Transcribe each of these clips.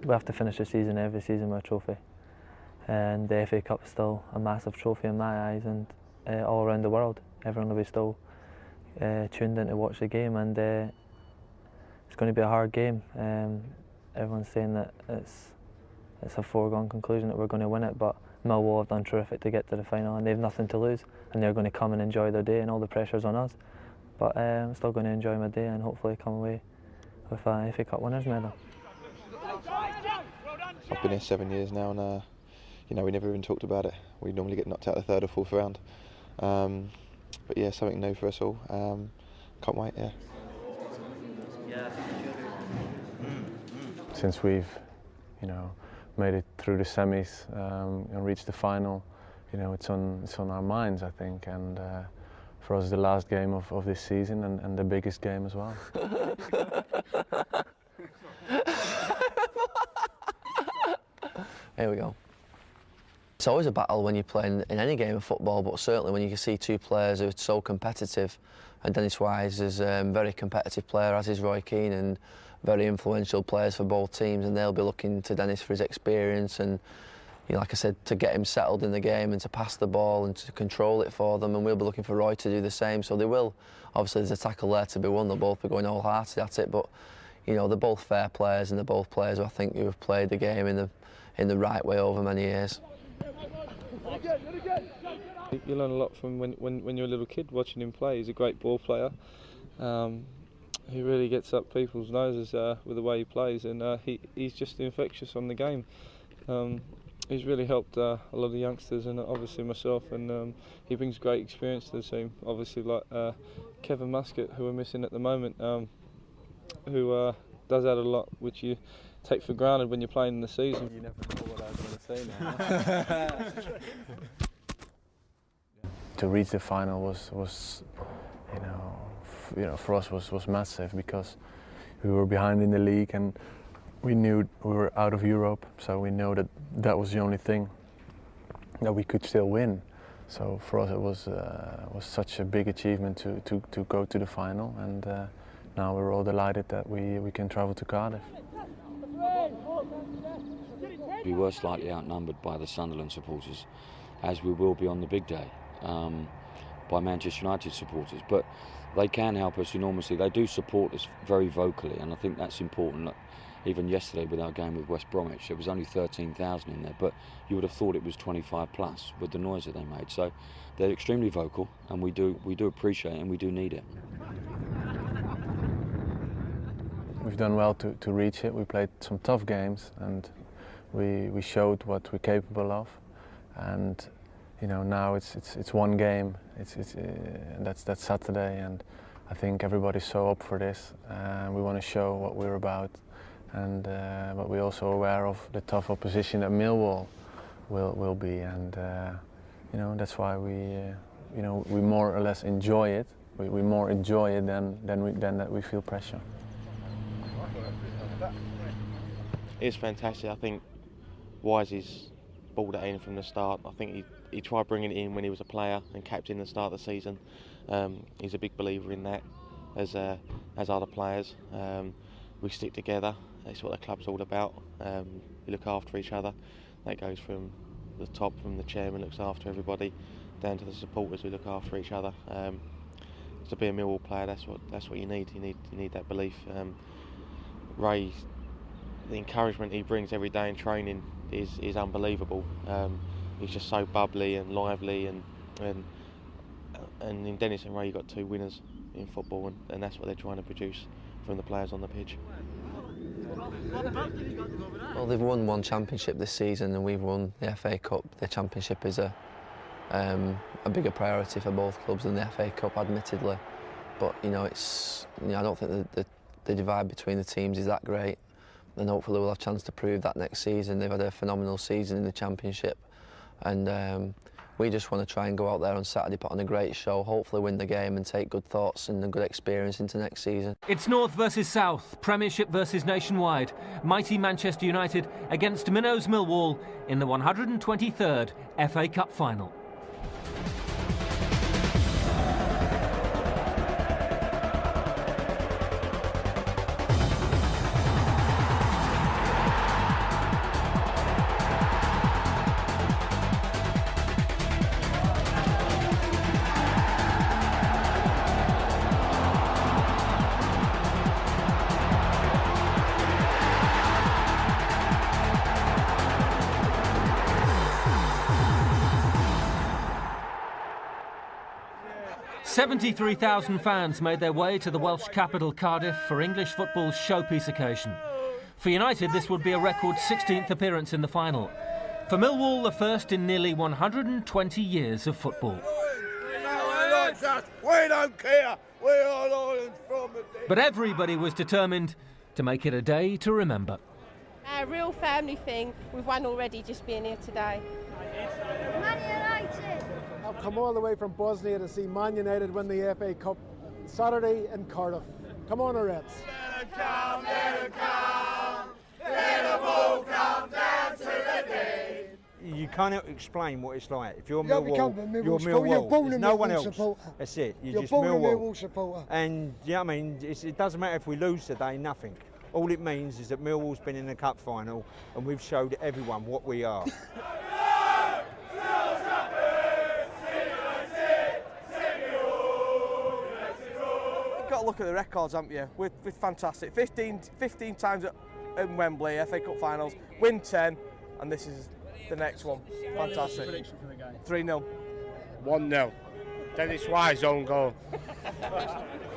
We have to finish the season every season with a trophy, and the FA Cup is still a massive trophy in my eyes, and all around the world everyone will be still tuned in to watch the game, and it's going to be a hard game. Everyone's saying that it's a foregone conclusion that we're going to win it, but Millwall have done terrific to get to the final, and they've nothing to lose, and they're going to come and enjoy their day, and all the pressure's on us. But I'm still going to enjoy my day and hopefully come away with a FA Cup winners medal. I've been here 7 years now, and we never even talked about it. We normally get knocked out the third or fourth round. But yeah, something new for us all. Can't wait. Yeah. Since we've, made it through the semis and reached the final, it's on our minds, I think, and for us the last game of this season and the biggest game as well. Here we go. It's always a battle when you're playing in any game of football, but certainly when you can see two players who are so competitive, and Dennis Wise is a very competitive player, as is Roy Keane, and very influential players for both teams, and they'll be looking to Dennis for his experience and, like I said, to get him settled in the game and to pass the ball and to control it for them, and we'll be looking for Roy to do the same. So they will, obviously there's a tackle there to be won, they'll both be going all-hearted at it, but they're both fair players, and they're both players who I think who have played the game in the right way over many years. You learn a lot from when you're a little kid watching him play. He's a great ball player. He really gets up people's noses with the way he plays, and he's just infectious on the game. He's really helped a lot of the youngsters, and obviously myself, and he brings great experience to the team. Obviously, like Kevin Muscat, who we're missing at the moment, who does add a lot, which you take for granted when you're playing in the season. You never know what I was going to say now. To reach the final was for us was massive, because we were behind in the league and we knew we were out of Europe, so we know that was the only thing that we could still win. So for us it was such a big achievement to go to the final, and now we're all delighted that we can travel to Cardiff. We were slightly outnumbered by the Sunderland supporters, as we will be on the big day, by Manchester United supporters, but they can help us enormously. They do support us very vocally, and I think that's important. Look, even yesterday with our game with West Bromwich, there was only 13,000 in there, but you would have thought it was 25 plus with the noise that they made. So they're extremely vocal, and we do appreciate it, and we do need it. We've done well to reach it. We played some tough games, and we showed what we're capable of, and now it's one game. That's Saturday, and I think everybody's so up for this. We want to show what we're about, and but we're also aware of the tough opposition that Millwall will be, and that's why we more or less enjoy it. We more enjoy it than that we feel pressure. It's fantastic. I think Wisey's balled it in from the start. I think he tried bringing it in when he was a player and captain at the start of the season. He's a big believer in that, as are the players. We stick together. That's what the club's all about. We look after each other. That goes from the top, from the chairman looks after everybody, down to the supporters. We look after each other. To be a Millwall player, that's what you need. You need that belief. Ray, the encouragement he brings every day in training is unbelievable. He's just so bubbly and lively, and in Dennis and Ray you've got two winners in football, and that's what they're trying to produce from the players on the pitch. Well, they've won one championship this season, and we've won the FA Cup. The championship is a bigger priority for both clubs than the FA Cup, admittedly. But I don't think the divide between the teams is that great, and hopefully we'll have a chance to prove that next season. They've had a phenomenal season in the championship, and we just want to try and go out there on Saturday, put on a great show, hopefully win the game and take good thoughts and a good experience into next season. It's North versus South, Premiership versus Nationwide. Mighty Manchester United against Minnows Millwall in the 123rd FA Cup final. 73,000 fans made their way to the Welsh capital Cardiff for English football's showpiece occasion. For United, this would be a record 16th appearance in the final. For Millwall, the first in nearly 120 years of football. We don't care. We are Ireland from the day. But everybody was determined to make it a day to remember. A real family thing. We've won already just being here today. Man United! I've come all the way from Bosnia to see Man United win the FA Cup Saturday in Cardiff. Come on, Reds. Let them come, let them come. Let them all come down to the day. You cannot explain what it's like. If you're You Millwall, become a you're Millwall. You're born There's a no Millwall one else. supporter. That's it. You're just born Millwall. a Millwall supporter. And yeah, I mean, it doesn't matter if we lose today. Nothing. All it means is that Millwall's been in the cup final, and we've showed everyone what we are. You've got to look at the records, haven't you? We're fantastic. 15 times at Wembley, FA Cup finals, win 10, and this is the next one. Fantastic. 3-0. 1-0. Dennis Wise own goal.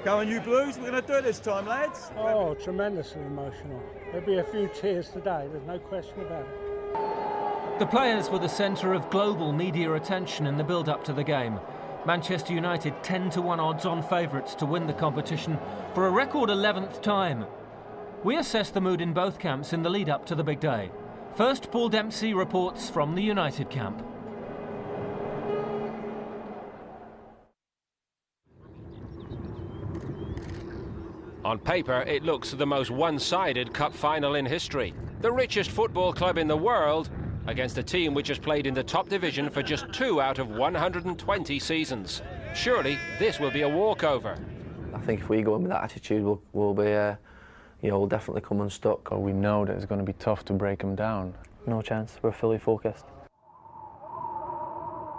Go on, you Blues. We're going to do it this time, lads. Oh, tremendously emotional. There'll be a few tears today, there's no question about it. The players were the centre of global media attention in the build-up to the game. Manchester United 10-1 odds on favourites to win the competition for a record 11th time. We assess the mood in both camps in the lead-up to the big day. First, Paul Dempsey reports from the United camp. On paper, it looks the most one-sided cup final in history. The richest football club in the world against a team which has played in the top division for just 2 out of 120 seasons. Surely this will be a walkover. I think if we go in with that attitude, we'll be, we'll definitely come unstuck. We know that it's going to be tough to break them down. No chance, we're fully focused.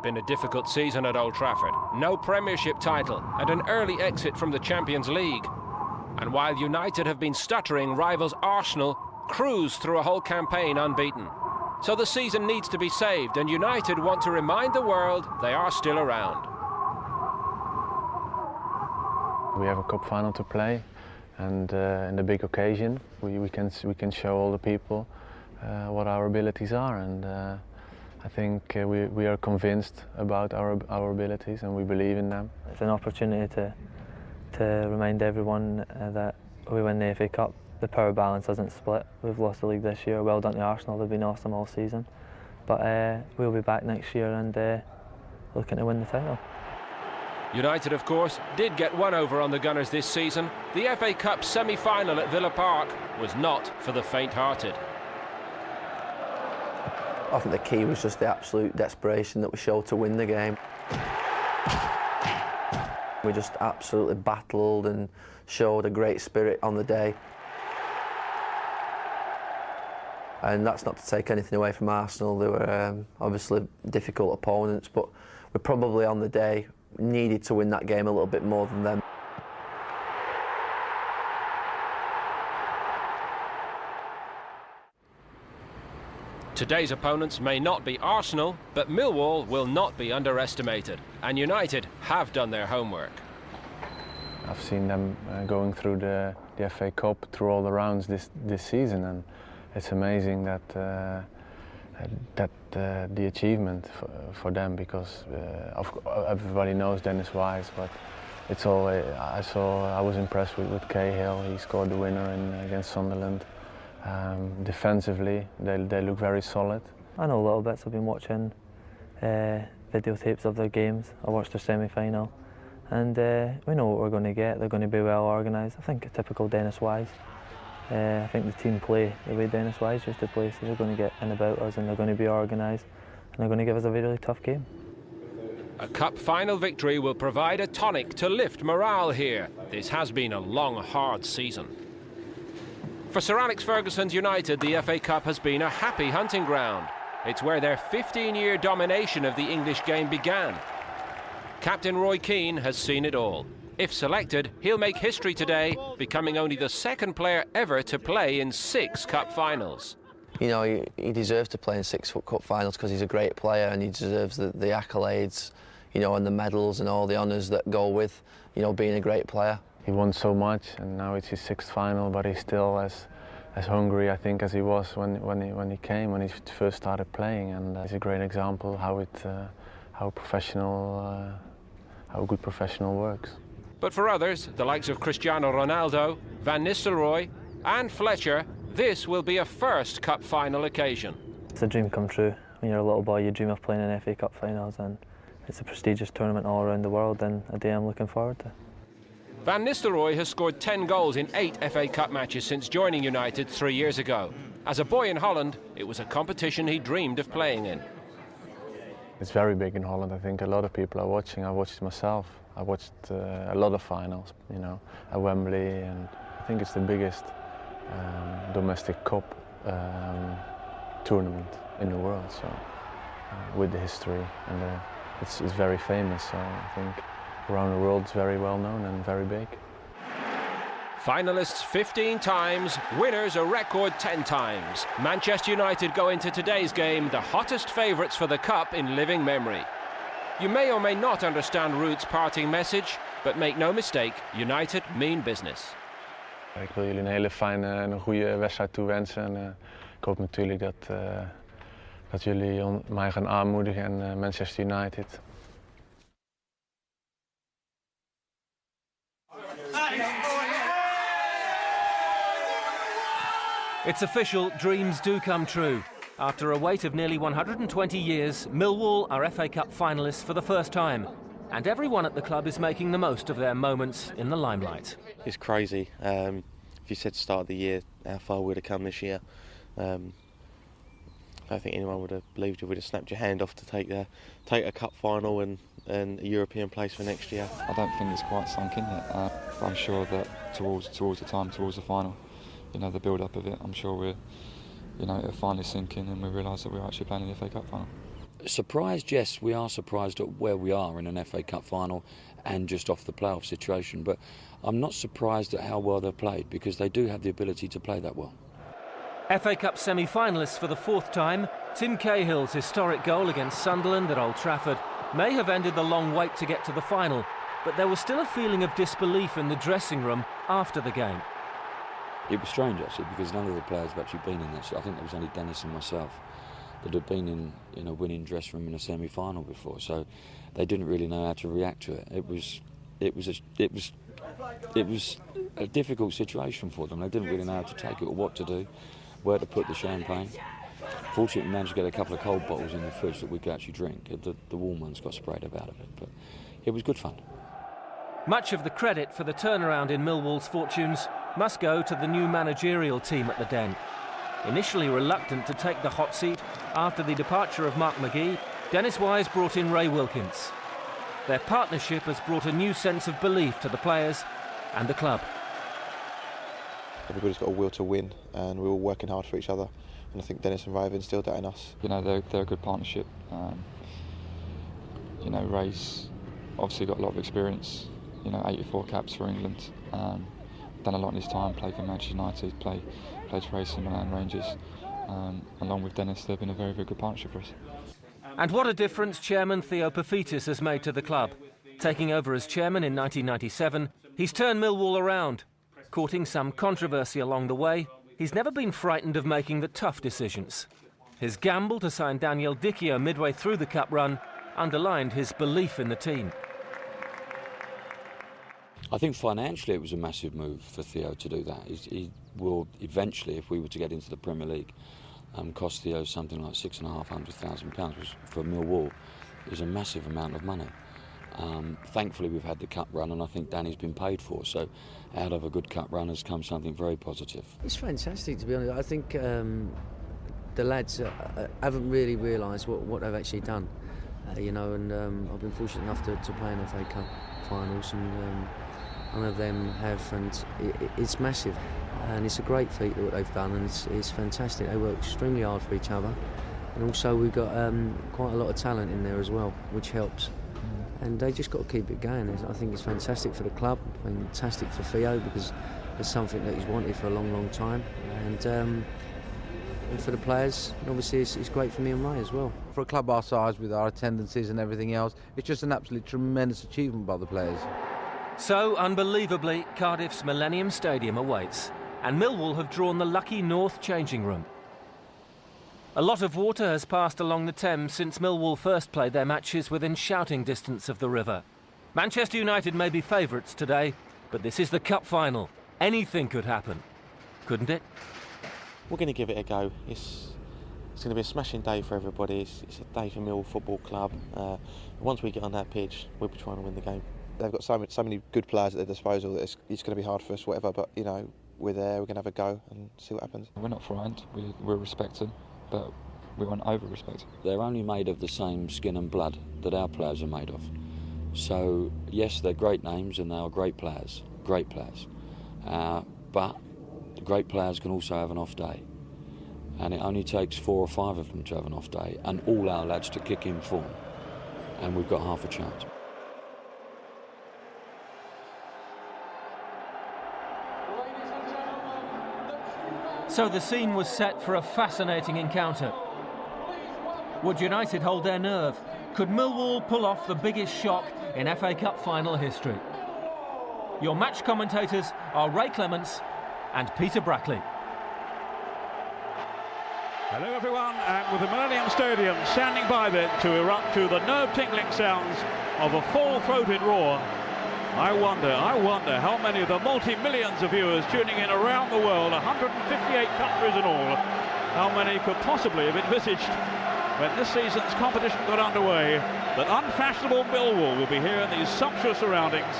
Been a difficult season at Old Trafford. No Premiership title and an early exit from the Champions League. And while United have been stuttering, rivals Arsenal cruise through a whole campaign unbeaten. So the season needs to be saved, and United want to remind the world they are still around. We have a cup final to play, and in the big occasion, we can show all the people what our abilities are, and I think we are convinced about our abilities, and we believe in them. It's an opportunity to remind everyone that we win the FA Cup. The power balance isn't split. We've lost the league this year. Well done to Arsenal, they've been awesome all season. But we'll be back next year and looking to win the title. United, of course, did get one over on the Gunners this season. The FA Cup semi-final at Villa Park was not for the faint-hearted. I think the key was just the absolute desperation that we showed to win the game. We just absolutely battled and showed a great spirit on the day. And that's not to take anything away from Arsenal. They were obviously difficult opponents, but we probably on the day needed to win that game a little bit more than them. Today's opponents may not be Arsenal, but Millwall will not be underestimated, and United have done their homework. I've seen them going through the FA Cup, through all the rounds this season, and it's amazing that the achievement for them, because everybody knows Dennis Wise, but it's all I was impressed with Cahill. He scored the winner against Sunderland. Defensively, they look very solid. I know little bits. I've been watching videotapes of their games. I watched their semi-final, and we know what we're going to get. They're going to be well organised. I think a typical Dennis Wise. I think the team play the way Dennis Wise used to play, so they're going to get in about us and they're going to be organised and they're going to give us a really tough game. A cup final victory will provide a tonic to lift morale here. This has been a long, hard season. For Sir Alex Ferguson's United, the FA Cup has been a happy hunting ground. It's where their 15-year domination of the English game began. Captain Roy Keane has seen it all. If selected, he'll make history today, becoming only the second player ever to play in 6 cup finals. You know, he deserves to play in 6 cup finals because he's a great player and he deserves the accolades, you know, and the medals and all the honours that go with, you know, being a great player. He won so much, and now it's his 6th final, but he's still as hungry, I think, as he was when he came, when he first started playing. And he's a great example how good professional works. But for others, the likes of Cristiano Ronaldo, Van Nistelrooy and Fletcher, this will be a first cup final occasion. It's a dream come true. When you're a little boy, you dream of playing in FA Cup finals, and it's a prestigious tournament all around the world, and a day I'm looking forward to. Van Nistelrooy has scored 10 goals in 8 FA Cup matches since joining United 3 years ago. As a boy in Holland, it was a competition he dreamed of playing in. It's very big in Holland. I think a lot of people are watching. I watched it myself. I watched a lot of finals, you know, at Wembley, and I think it's the biggest domestic cup tournament in the world. So, with the history, and it's very famous. So I think around the world it's very well known and very big. Finalists 15 times, winners a record 10 times. Manchester United go into today's game the hottest favourites for the Cup in living memory. You may or may not understand Ruud's parting message, but make no mistake, United mean business. Ik wil jullie een hele fijne en een goede wedstrijd toewensen. En ik hoop natuurlijk dat jullie mij gaan aanmoedigen en Manchester United. It's official, dreams do come true. After a wait of nearly 120 years, Millwall are FA Cup finalists for the first time. And everyone at the club is making the most of their moments in the limelight. It's crazy. If you said to start of the year how far we'd have come this year, I don't think anyone would have believed you would have snapped your hand off to take a cup final and a European place for next year. I don't think it's quite sunk in yet. But I'm sure that towards the time, towards the final, you know, the build-up of it, I'm sure it'll finally sink in and we realise that we're actually playing in the FA Cup final. Surprised, yes, we are surprised at where we are in an FA Cup final and just off the playoff situation, but I'm not surprised at how well they've played because they do have the ability to play that well. FA Cup semi-finalists for the 4th time, Tim Cahill's historic goal against Sunderland at Old Trafford may have ended the long wait to get to the final, but there was still a feeling of disbelief in the dressing room after the game. It was strange actually because none of the players have actually been in this. I think there was only Dennis and myself that had been in a winning dressing room in a semi-final before, so they didn't really know how to react to it. It was a difficult situation for them. They didn't really know how to take it or what to do, where to put the champagne. Fortunately, we managed to get a couple of cold bottles in the fridge that we could actually drink. The warm ones got sprayed about a bit, but it was good fun. Much of the credit for the turnaround in Millwall's fortunes must go to the new managerial team at the Den. Initially reluctant to take the hot seat after the departure of Mark McGee, Dennis Wise brought in Ray Wilkins. Their partnership has brought a new sense of belief to the players and the club. Everybody's got a will to win and we're all working hard for each other, and I think Dennis and Ray have instilled that in us. You know, they're a good partnership. You know, Ray's obviously got a lot of experience, you know, 84 caps for England, done a lot in his time, played for Manchester United, played for AC Milan, Rangers. Along with Dennis, they've been a very, very good partnership for us. And what a difference Chairman Theo Paphitis has made to the club. Taking over as chairman in 1997, he's turned Millwall around. Courting some controversy along the way, he's never been frightened of making the tough decisions. His gamble to sign Daniel Dichio midway through the cup run underlined his belief in the team. I think financially it was a massive move for Theo to do that. He will eventually, if we were to get into the Premier League, cost Theo something like £6,500,000, which for Millwall is a massive amount of money. Thankfully we've had the cup run and I think Danny's been paid for, so out of a good cup run has come something very positive. It's fantastic, to be honest. I think the lads haven't really realised what they've actually done, you know, and I've been fortunate enough to play in FA Cup finals, and none of them have, and it's massive, and it's a great feat what they've done, and it's fantastic. They work extremely hard for each other, and also we've got quite a lot of talent in there as well, which helps. And they just got to keep it going. I think it's fantastic for the club, fantastic for Theo, because it's something that he's wanted for a long, long time. And for the players, and obviously it's great for me and Ray as well. For a club our size, with our attendances and everything else, it's just an absolutely tremendous achievement by the players. So, unbelievably, Cardiff's Millennium Stadium awaits, and Millwall have drawn the lucky North changing room. A lot of water has passed along the Thames since Millwall first played their matches within shouting distance of the river. Manchester United may be favourites today, but this is the cup final. Anything could happen, couldn't it? We're going to give it a go. It's going to be a smashing day for everybody. It's a day for Millwall Football Club. Once we get on that pitch, we'll be trying to win the game. They've got so many good players at their disposal that it's going to be hard for us, whatever. But you know, we're there. We're going to have a go and see what happens. We're not frightened. We're respected, but we won't over-respect. They're only made of the same skin and blood that our players are made of. So yes, they're great names and they are great players. But great players can also have an off day, and it only takes 4 or 5 of them to have an off day, and all our lads to kick in form, and we've got half a chance. So the scene was set for a fascinating encounter. Would United hold their nerve? Could Millwall pull off the biggest shock in FA Cup final history? Your match commentators are Ray Clements and Peter Brackley. Hello everyone, and with the Millennium Stadium standing by then to erupt to the nerve-tingling sounds of a full-throated roar, I wonder how many of the multi-millions of viewers tuning in around the world, 158 countries in all, how many could possibly have envisaged when this season's competition got underway that unfashionable Millwall will be here in these sumptuous surroundings,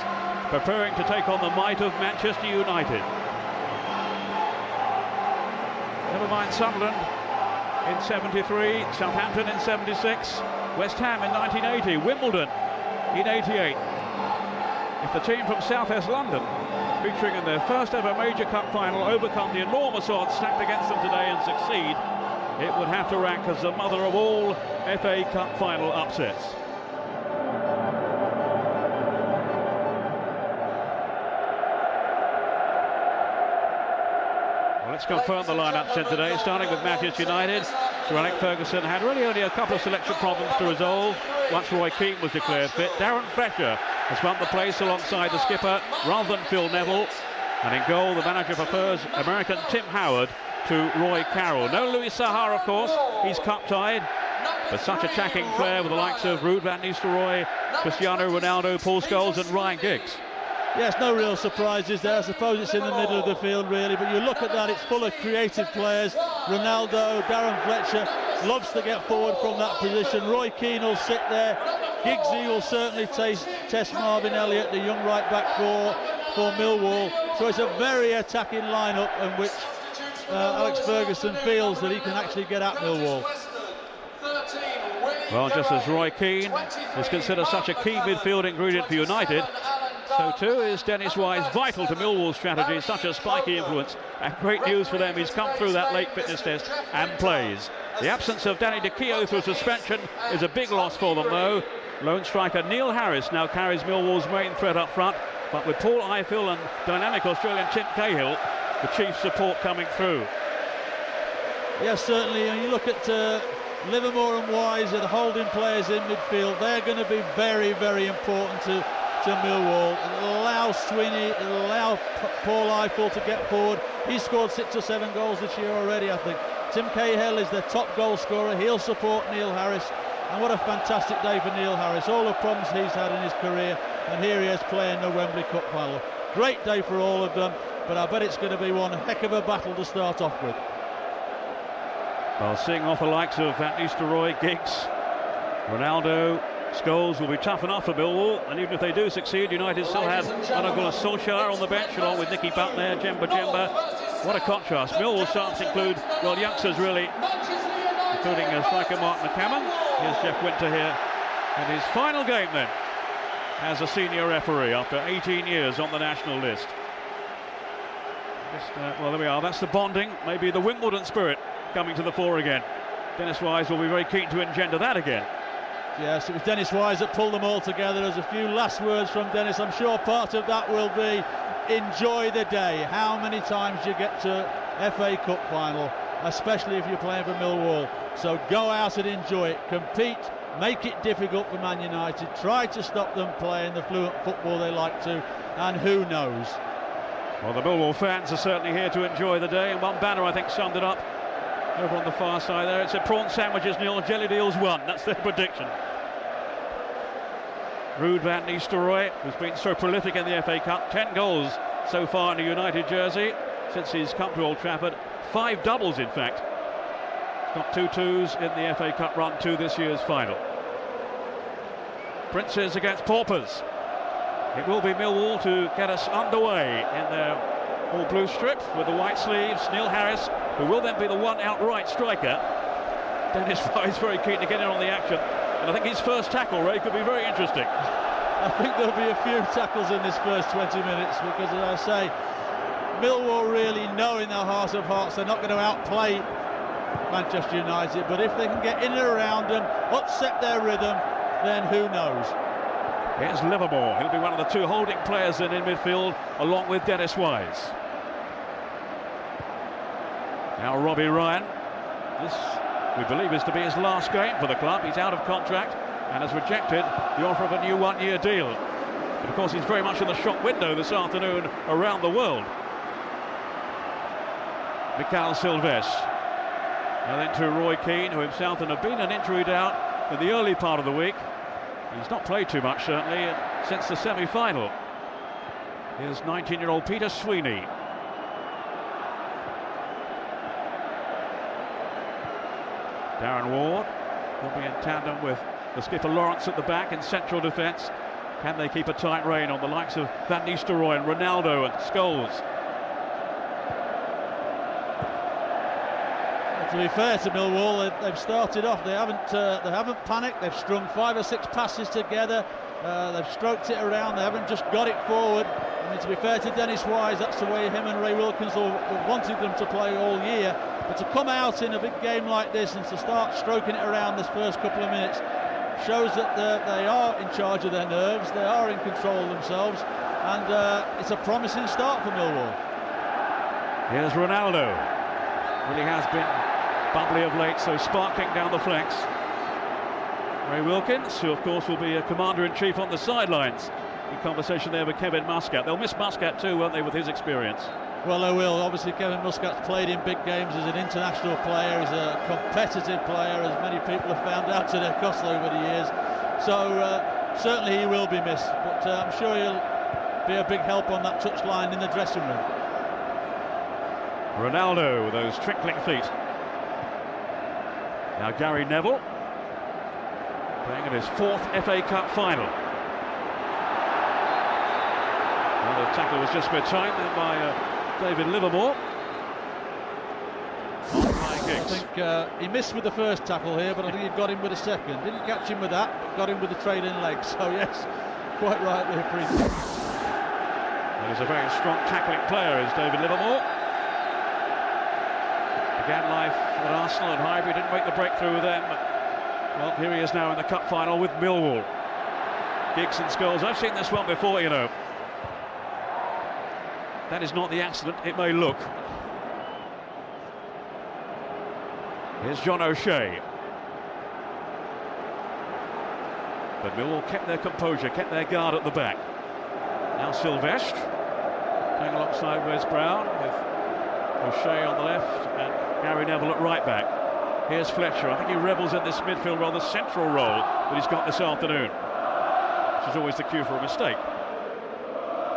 preparing to take on the might of Manchester United. Never mind Sunderland in 73, Southampton in 76, West Ham in 1980, Wimbledon in 88. If the team from South East London, featuring in their first ever major cup final, overcome the enormous odds stacked against them today and succeed, it would have to rank as the mother of all FA Cup final upsets. Well, let's confirm the lineup set today, starting with Manchester United. Sir Alex Ferguson had really only a couple of selection problems to resolve once Roy Keane was declared fit. Darren Fletcher has won the place alongside the skipper rather than Phil Neville. And in goal, the manager prefers American Tim Howard to Roy Carroll. No Louis Saha, of course, he's cup-tied. But such attacking flair with the likes of Ruud van Nistelrooy, Cristiano Ronaldo, Paul Scholes and Ryan Giggs. Yes, no real surprises there. I suppose it's in the middle of the field, really. But you look at that, it's full of creative players. Ronaldo, Darren Fletcher loves to get forward from that position. Roy Keane will sit there. Giggsy will certainly test Marvin Elliott, the young right-back for Millwall. So it's a very attacking lineup in which Alex Ferguson feels that he can actually get at Millwall. Well, just as Roy Keane is considered such a key midfield ingredient for United, so too is Dennis Wise vital to Millwall's strategy, such a spiky influence. And great news for them, he's come through that late fitness test and plays. The absence of Danny Di Chio through suspension is a big loss for them, though. Lone striker Neil Harris now carries Millwall's main threat up front, but with Paul Ifill and dynamic Australian Tim Cahill, the chief support coming through. Yes, certainly. And you look at Livermore and Wise are the holding players in midfield. They're going to be very, very important to Millwall. It'll allow Sweeney, it'll allow Paul Ifill to get forward. He's scored 6 or 7 goals this year already, I think. Tim Cahill is their top goal scorer. He'll support Neil Harris. And what a fantastic day for Neil Harris. All the problems he's had in his career, and here he is playing the Wembley Cup final. Great day for all of them, but I bet it's going to be one heck of a battle to start off with. Well, seeing off the likes of Van Nistelrooy, Giggs, Ronaldo, Scholes will be tough enough for Millwall, and even if they do succeed, United still have Anagula Solskjaer on the bench, along with Nicky Butler, Jemba. What a contrast. Millwall starts include, well, youngsters really, including striker Mark McCammon. Here's Jeff Winter here in his final game then, as a senior referee after 18 years on the national list. Well, there we are, that's the bonding, maybe the Wimbledon spirit coming to the fore again. Dennis Wise will be very keen to engender that again. Yes, it was Dennis Wise that pulled them all together. There's a few last words from Dennis. I'm sure part of that will be enjoy the day. How many times you get to FA Cup final? especially if you're playing for Millwall. So go out and enjoy it, compete, make it difficult for Man United, try to stop them playing the fluent football they like to, and who knows. Well, the Millwall fans are certainly here to enjoy the day, and one banner I think summed it up over on the far side there. It said prawn sandwiches 0, jelly deals 1. That's their prediction. Ruud van Nistelrooy, who's been so prolific in the FA Cup, 10 goals so far in a United jersey since he's come to Old Trafford. 5 doubles, in fact. He's got 2 twos in the FA Cup run to this year's final. Princes against Paupers. It will be Millwall to get us underway in their all-blue strip with the white sleeves. Neil Harris, who will then be the one outright striker. Dennis Wise very keen to get in on the action. And I think his first tackle, Ray, could be very interesting. I think there'll be a few tackles in this first 20 minutes because, as I say, Millwall really know in their heart of hearts they're not going to outplay Manchester United, but if they can get in and around them, upset their rhythm, then who knows. Here's Livermore. He'll be one of the 2 holding players in midfield, along with Dennis Wise. Now Robbie Ryan. This, we believe, is to be his last game for the club. He's out of contract and has rejected the offer of a new 1-year deal. But of course, he's very much in the shop window this afternoon around the world. Mikael Silvestre. And then to Roy Keane, who himself had been an injury doubt in the early part of the week. He's not played too much, certainly, since the semi-final. Here's 19-year-old Peter Sweeney. Darren Ward will be in tandem with the skipper Lawrence at the back in central defence. Can they keep a tight rein on the likes of Van Nistelrooy and Ronaldo and Scholes? To be fair to Millwall, they've started off. They haven't panicked. They've strung 5 or 6 passes together. They've stroked it around. They haven't just got it forward. I mean, to be fair to Dennis Wise, that's the way him and Ray Wilkins wanted them to play all year. But to come out in a big game like this and to start stroking it around this first couple of minutes shows that they are in charge of their nerves. They are in control of themselves, and it's a promising start for Millwall. Here's Ronaldo. Really has been bubbly of late, so sparkling down the flanks. Ray Wilkins, who of course will be a commander-in-chief on the sidelines. In conversation there with Kevin Muscat. They'll miss Muscat too, won't they, with his experience? Well, they will. Obviously, Kevin Muscat's played in big games as an international player. He's a competitive player, as many people have found out to their cost over the years. So certainly he will be missed, but I'm sure he'll be a big help on that touchline in the dressing room. Ronaldo with those trickling feet. Now Gary Neville playing in his 4th FA Cup final. Well, the tackle was just mid-time then by David Livermore. I think he missed with the first tackle here, but I think he got him with a second. Didn't catch him with that, but got him with the trailing leg. So yes, quite right there for him. Well, he's a very strong tackling player, is David Livermore. Began life at Arsenal and Highbury, didn't make the breakthrough with them. Well, here he is now in the cup final with Millwall. Giggs and Scholes. I've seen this one before, you know. That is not the accident, it may look. Here's John O'Shea. But Millwall kept their composure, kept their guard at the back. Now Silvestre playing alongside Wes Brown with O'Shea on the left and Gary Neville at right back. Here's Fletcher. I think he revels in this midfield role, the central role that he's got this afternoon, which is always the cue for a mistake.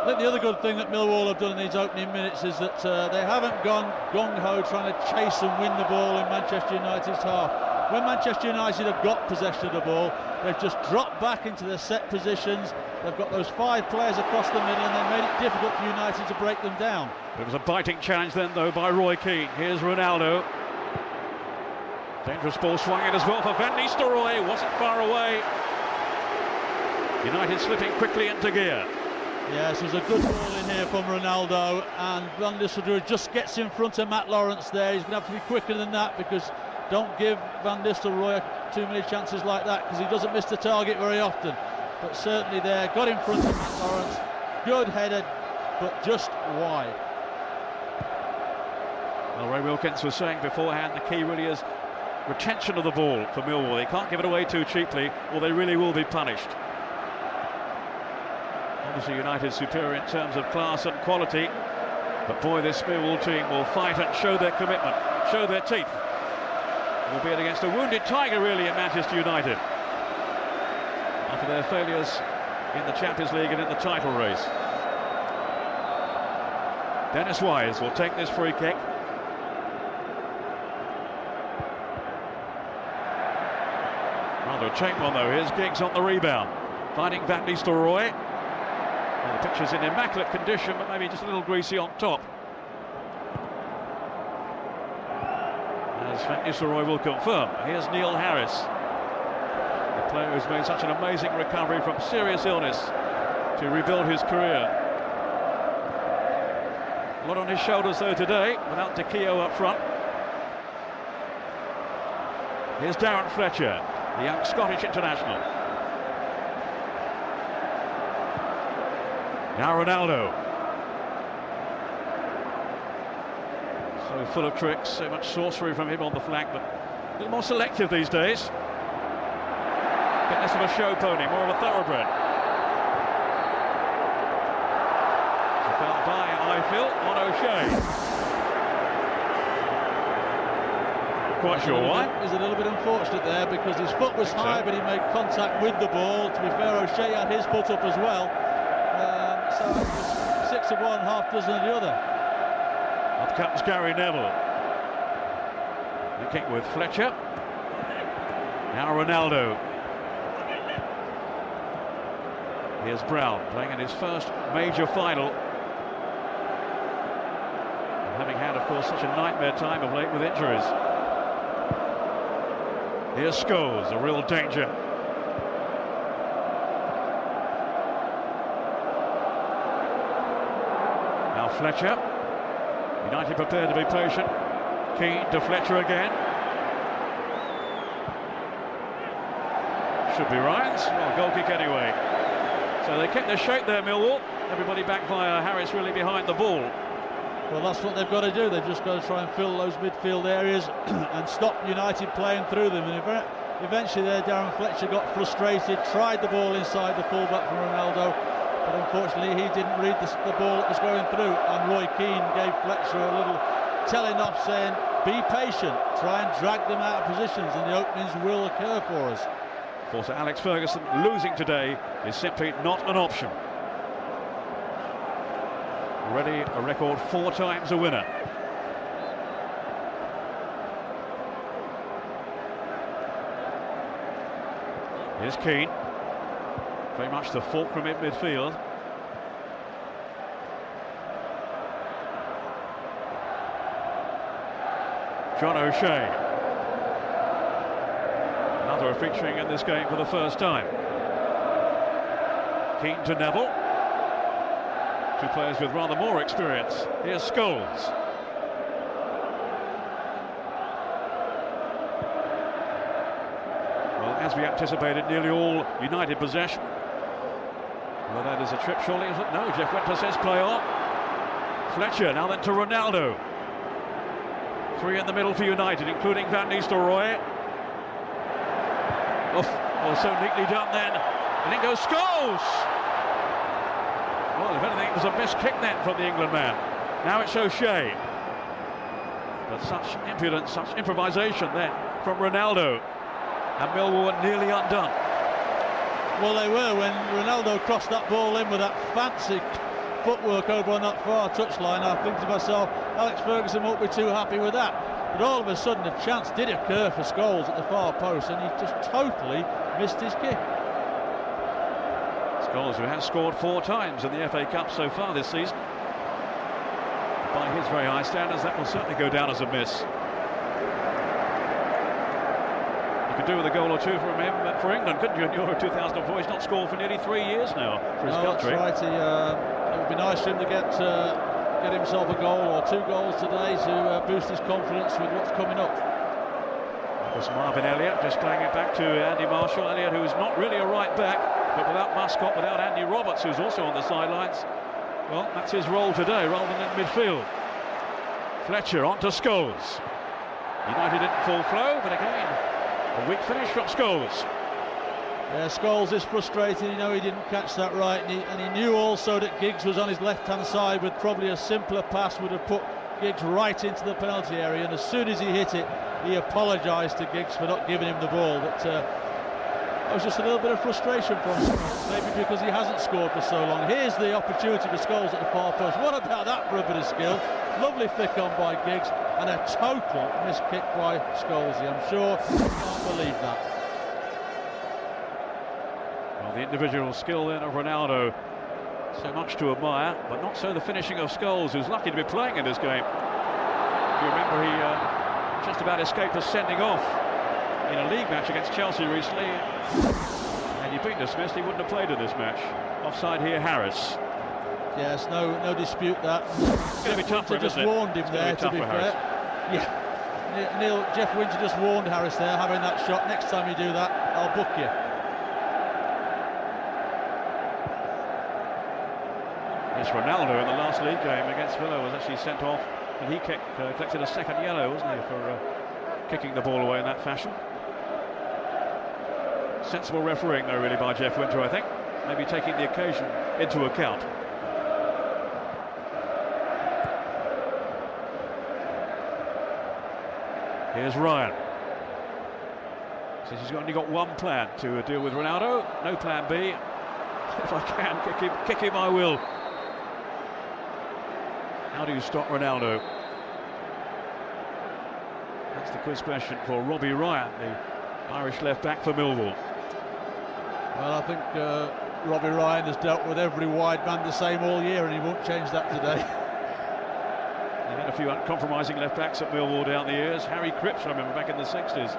I think the other good thing that Millwall have done in these opening minutes is that they haven't gone gung-ho trying to chase and win the ball in Manchester United's half. When Manchester United have got possession of the ball, they've just dropped back into their set positions. They've got those 5 players across the middle and they made it difficult for United to break them down. It was a biting challenge then, though, by Roy Keane. Here's Ronaldo. Dangerous ball swung in as well for Van Nistelrooy. Wasn't far away. United slipping quickly into gear. Yes, there's a good ball in here from Ronaldo, and Van Nistelrooy just gets in front of Matt Lawrence there. He's going to have to be quicker than that, because don't give Van Nistelrooy too many chances like that, because he doesn't miss the target very often. But certainly there, got in front of Matt Lawrence. Good headed, but just wide. Well, Ray Wilkins was saying beforehand the key really is retention of the ball for Millwall. They can't give it away too cheaply or they really will be punished. Obviously United superior in terms of class and quality, but boy, this Millwall team will fight and show their commitment, show their teeth. Albeit against a wounded tiger really in Manchester United, after their failures in the Champions League and in the title race. Dennis Wise will take this free kick. Rather a cheap one though. Here's Giggs on the rebound, finding Van Nistelrooy. Well, the pitch is in immaculate condition, but maybe just a little greasy on top. As Van Nistelrooy will confirm, here's Neil Harris, the player who's made such an amazing recovery from serious illness to rebuild his career. A lot on his shoulders though today, without De Keogh up front. Here's Darren Fletcher, the young Scottish international. Now Ronaldo. So full of tricks, so much sorcery from him on the flank, but a little more selective these days. A bit less of a show pony, more of a thoroughbred. So far by, I feel, on O'Shea. Quite sure why. He's a little bit unfortunate there because his foot was high, but he made contact with the ball. To be fair, O'Shea had his foot up as well. So it was 6 of one, half dozen of the other. Up comes Gary Neville. The kick with Fletcher. Now Ronaldo. Here's Brown playing in his first major final. And having had, of course, such a nightmare time of late with injuries. Here's Scholes, a real danger. Now Fletcher. United prepared to be patient. Keane to Fletcher again. Should be right. Well, goal kick anyway. So they kept their shape there, Millwall. Everybody back via Harris really behind the ball. Well, that's what they've got to do. They've just got to try and fill those midfield areas and stop United playing through them. And eventually there, Darren Fletcher got frustrated, tried the ball inside the fullback from Ronaldo, but unfortunately he didn't read the ball that was going through. And Roy Keane gave Fletcher a little telling off, saying, be patient, try and drag them out of positions, and the openings will occur for us. For Sir Alex Ferguson, losing today is simply not an option. Already a record 4 times a winner. Here's Keane, very much the fulcrum in midfield. John O'Shea, another featuring in this game for the first time. Keane to Neville. 2 players with rather more experience. Here's Scholes. Well, as we anticipated, nearly all United possession. Well, that is a trip, surely, is it? No, Jeff Winter says play on. Fletcher, now then to Ronaldo. 3 in the middle for United, including Van Nistelrooy. Oh, so neatly done then. And in goes Scholes. Well, if anything, it was a missed kick then from the England man. Now it's O'Shea. But such impudence, such improvisation then from Ronaldo. And Millwall were nearly undone. Well, they were when Ronaldo crossed that ball in with that fancy footwork over on that far touchline. I think to myself, Alex Ferguson won't be too happy with that. But all of a sudden, a chance did occur for Scholes at the far post, and he just totally missed his kick. Scholes, who has scored 4 times in the FA Cup so far this season. By his very high standards, that will certainly go down as a miss. You could do with a goal or 2 from him for England, couldn't you, in Euro 2004? He's not scored for nearly 3 years now for his country. That's right. It would be nice for him to get himself a goal or 2 goals today to boost his confidence with what's coming up. That was Marvin Elliott, just playing it back to Andy Marshall. Elliott, who is not really a right back, but without Muscott, without Andy Roberts, who's also on the sidelines. Well, that's his role today, rather than in midfield. Fletcher on to Scholes. United didn't full flow, but again, a weak finish from Scholes. Yeah, Scholes is frustrated. You know, he didn't catch that right, and he knew also that Giggs was on his left-hand side. With probably a simpler pass would have put Giggs right into the penalty area, and as soon as he hit it, he apologised to Giggs for not giving him the ball. But that was just a little bit of frustration from him, maybe because he hasn't scored for so long. Here's the opportunity for Scholes at the far post. What about that for a bit of skill? Lovely flick on by Giggs, and a total miss kick by Scholesy. I'm sure you can't believe that. Well, the individual skill then of Ronaldo, so much to admire, but not so the finishing of Scholes, who's lucky to be playing in this game. If you remember, he just about escaped a sending off in a league match against Chelsea recently, and he'd been dismissed. He wouldn't have played in this match. Offside here, Harris. Yes, no dispute that. It's going to be tough for him, just warned him there, to be fair. Yeah, Neil, Jeff Winter just warned Harris there, having that shot. Next time you do that, I'll book you. Yes, Ronaldo in the last league game against Villa was actually sent off, and he collected a second yellow, wasn't he, for kicking the ball away in that fashion. Sensible refereeing, though, really, by Jeff Winter, I think. Maybe taking the occasion into account. Here's Ryan. Says he's only got one plan to deal with Ronaldo. No plan B. If I can kick him I will. How do you stop Ronaldo? That's the quiz question for Robbie Ryan, the Irish left back for Millwall. Well, I think Robbie Ryan has dealt with every wide man the same all year, and he won't change that today. They've had a few uncompromising left backs at Millwall down the years. Harry Cripps, I remember, back in the 60s.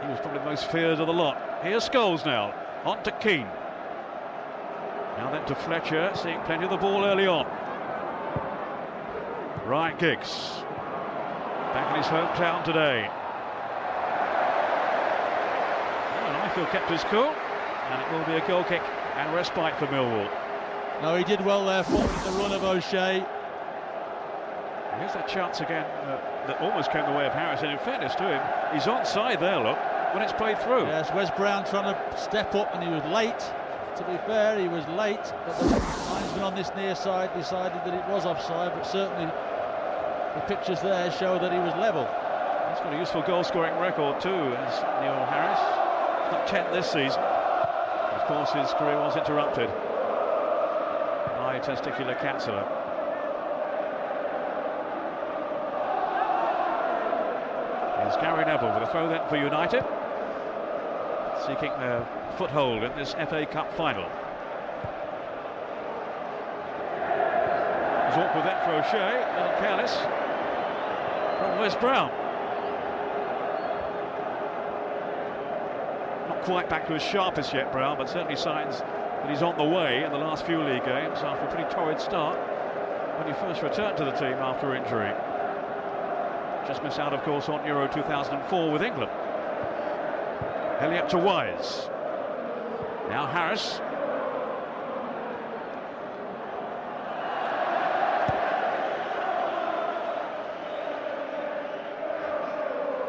He was probably the most feared of the lot. Here's Scholes now, on to Keane. Now then to Fletcher, seeing plenty of the ball early on. Ryan Giggs, back in his hometown today. And I feel kept his cool, and it will be a goal kick and respite for Millwall. No, he did well there, following the run of O'Shea. Here's that chance again that almost came the way of Harris, and in fairness to him, he's onside there, look, when it's played through. Yes, Wes Brown trying to step up, and he was late. To be fair, he was late, but the linesman on this near side decided that it was offside, but certainly the pictures there show that he was level. He's got a useful goal-scoring record too, as Neil Harris. He's got 10 this season. Of course, his career was interrupted by testicular cancer. Here's Gary Neville with a throw then for United, seeking their foothold in this FA Cup final. It was awkward then for O'Shea, a little careless from Wes Brown. Not quite back to his sharpest yet, Brown, but certainly signs that he's on the way in the last few league games after a pretty torrid start when he first returned to the team after injury. Just missed out, of course, on Euro 2004 with England. Elliott to Wise. Now Harris.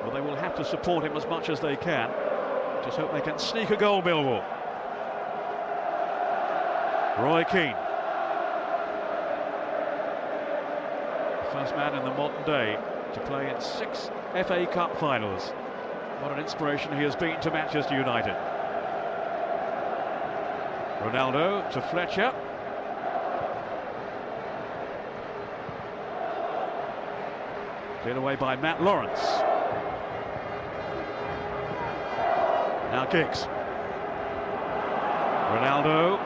Well, they will have to support him as much as they can. Just hope they can sneak a goal, Millwall. Roy Keane. The first man in the modern day to play in 6 FA Cup finals. What an inspiration he has been to Manchester United. Ronaldo to Fletcher. Cleared away by Matt Lawrence. Now Giggs. Ronaldo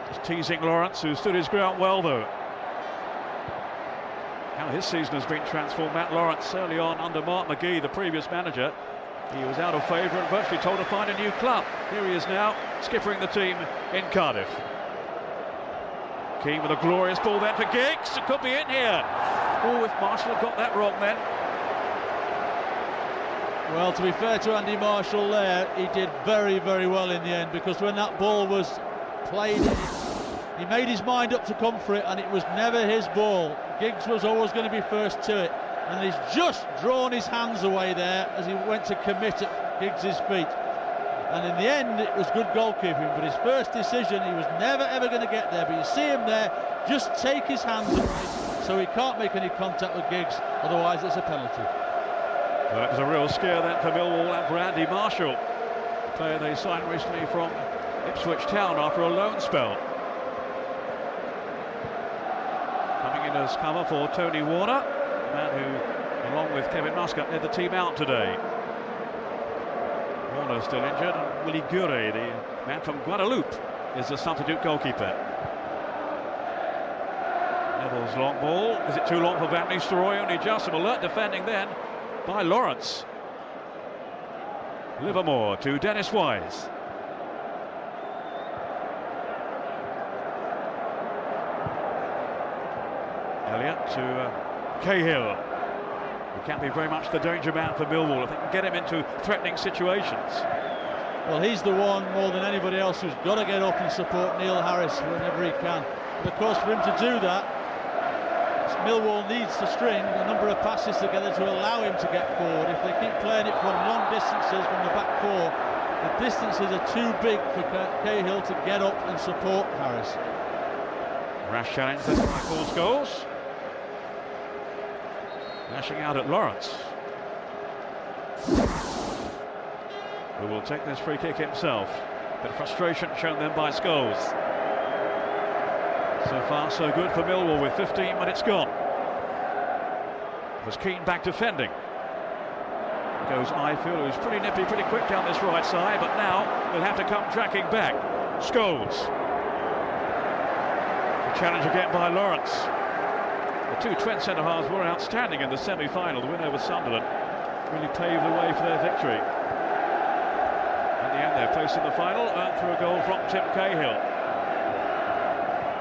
just teasing Lawrence, who stood his ground well though. How his season has been transformed. Matt Lawrence early on under Mark McGee, the previous manager. He was out of favour and virtually told to find a new club. Here he is now, skippering the team in Cardiff. Keane with a glorious ball then for Giggs. It could be in here. Oh, if Marshall had got that wrong then. Well, to be fair to Andy Marshall there, he did very, very well in the end, because when that ball was played in, He made his mind up to come for it, and it was never his ball. Giggs was always going to be first to it, and he's just drawn his hands away there as he went to commit at Giggs' feet. And in the end, it was good goalkeeping, but his first decision, he was never ever going to get there. But you see him there, just take his hands away, so he can't make any contact with Giggs, otherwise it's a penalty. Well, that was a real scare then for Millwall and for Andy Marshall, player they signed recently from Ipswich Town after a loan spell. Coming in as cover for Tony Warner, the man who, along with Kevin Muscat, led the team out today. Warner still injured, and Willie Gure, the man from Guadeloupe, is the substitute goalkeeper. Neville's long ball. Is it too long for Van Nistelrooy? Only just. Some alert defending then by Lawrence. Livermore to Dennis Wise. Elliott to Cahill. He can't be very much the danger man for Millwall if they can get him into threatening situations. Well, he's the one more than anybody else who's got to get up and support Neil Harris whenever he can. But of course, for him to do that, Millwall needs to string a number of passes together to allow him to get forward. If they keep playing it from long distances from the back four, the distances are too big for Cahill to get up and support Harris. Rash challenge by Paul Scholes. Lashing out at Lawrence, who will take this free kick himself. Bit of frustration shown then by Scholes. So far so good for Millwall with 15 minutes gone. Was Keane back defending. Goes Ifield, who's pretty nippy, pretty quick down this right side, but now they'll have to come tracking back. Scholes. The challenge again by Lawrence. The two Twente centre-halves were outstanding in the semi-final. The win over Sunderland really paved the way for their victory. In the end, they're placed in the final, earned through a goal from Tim Cahill.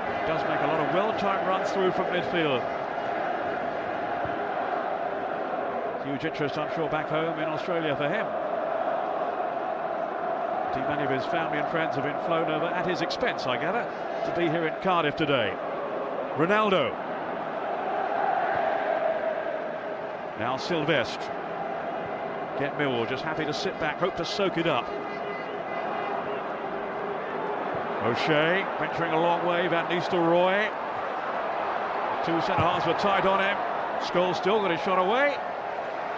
He does make a lot of well-timed runs through from midfield. Huge interest, I'm sure, back home in Australia for him. Indeed, many of his family and friends have been flown over at his expense, I gather, to be here in Cardiff today. Ronaldo. Now Sylvestre. Get Millwall just happy to sit back, hope to soak it up. O'Shea venturing a long way, Van Nistelrooy. Two centre-halves were tight on him. Scholes still got his shot away,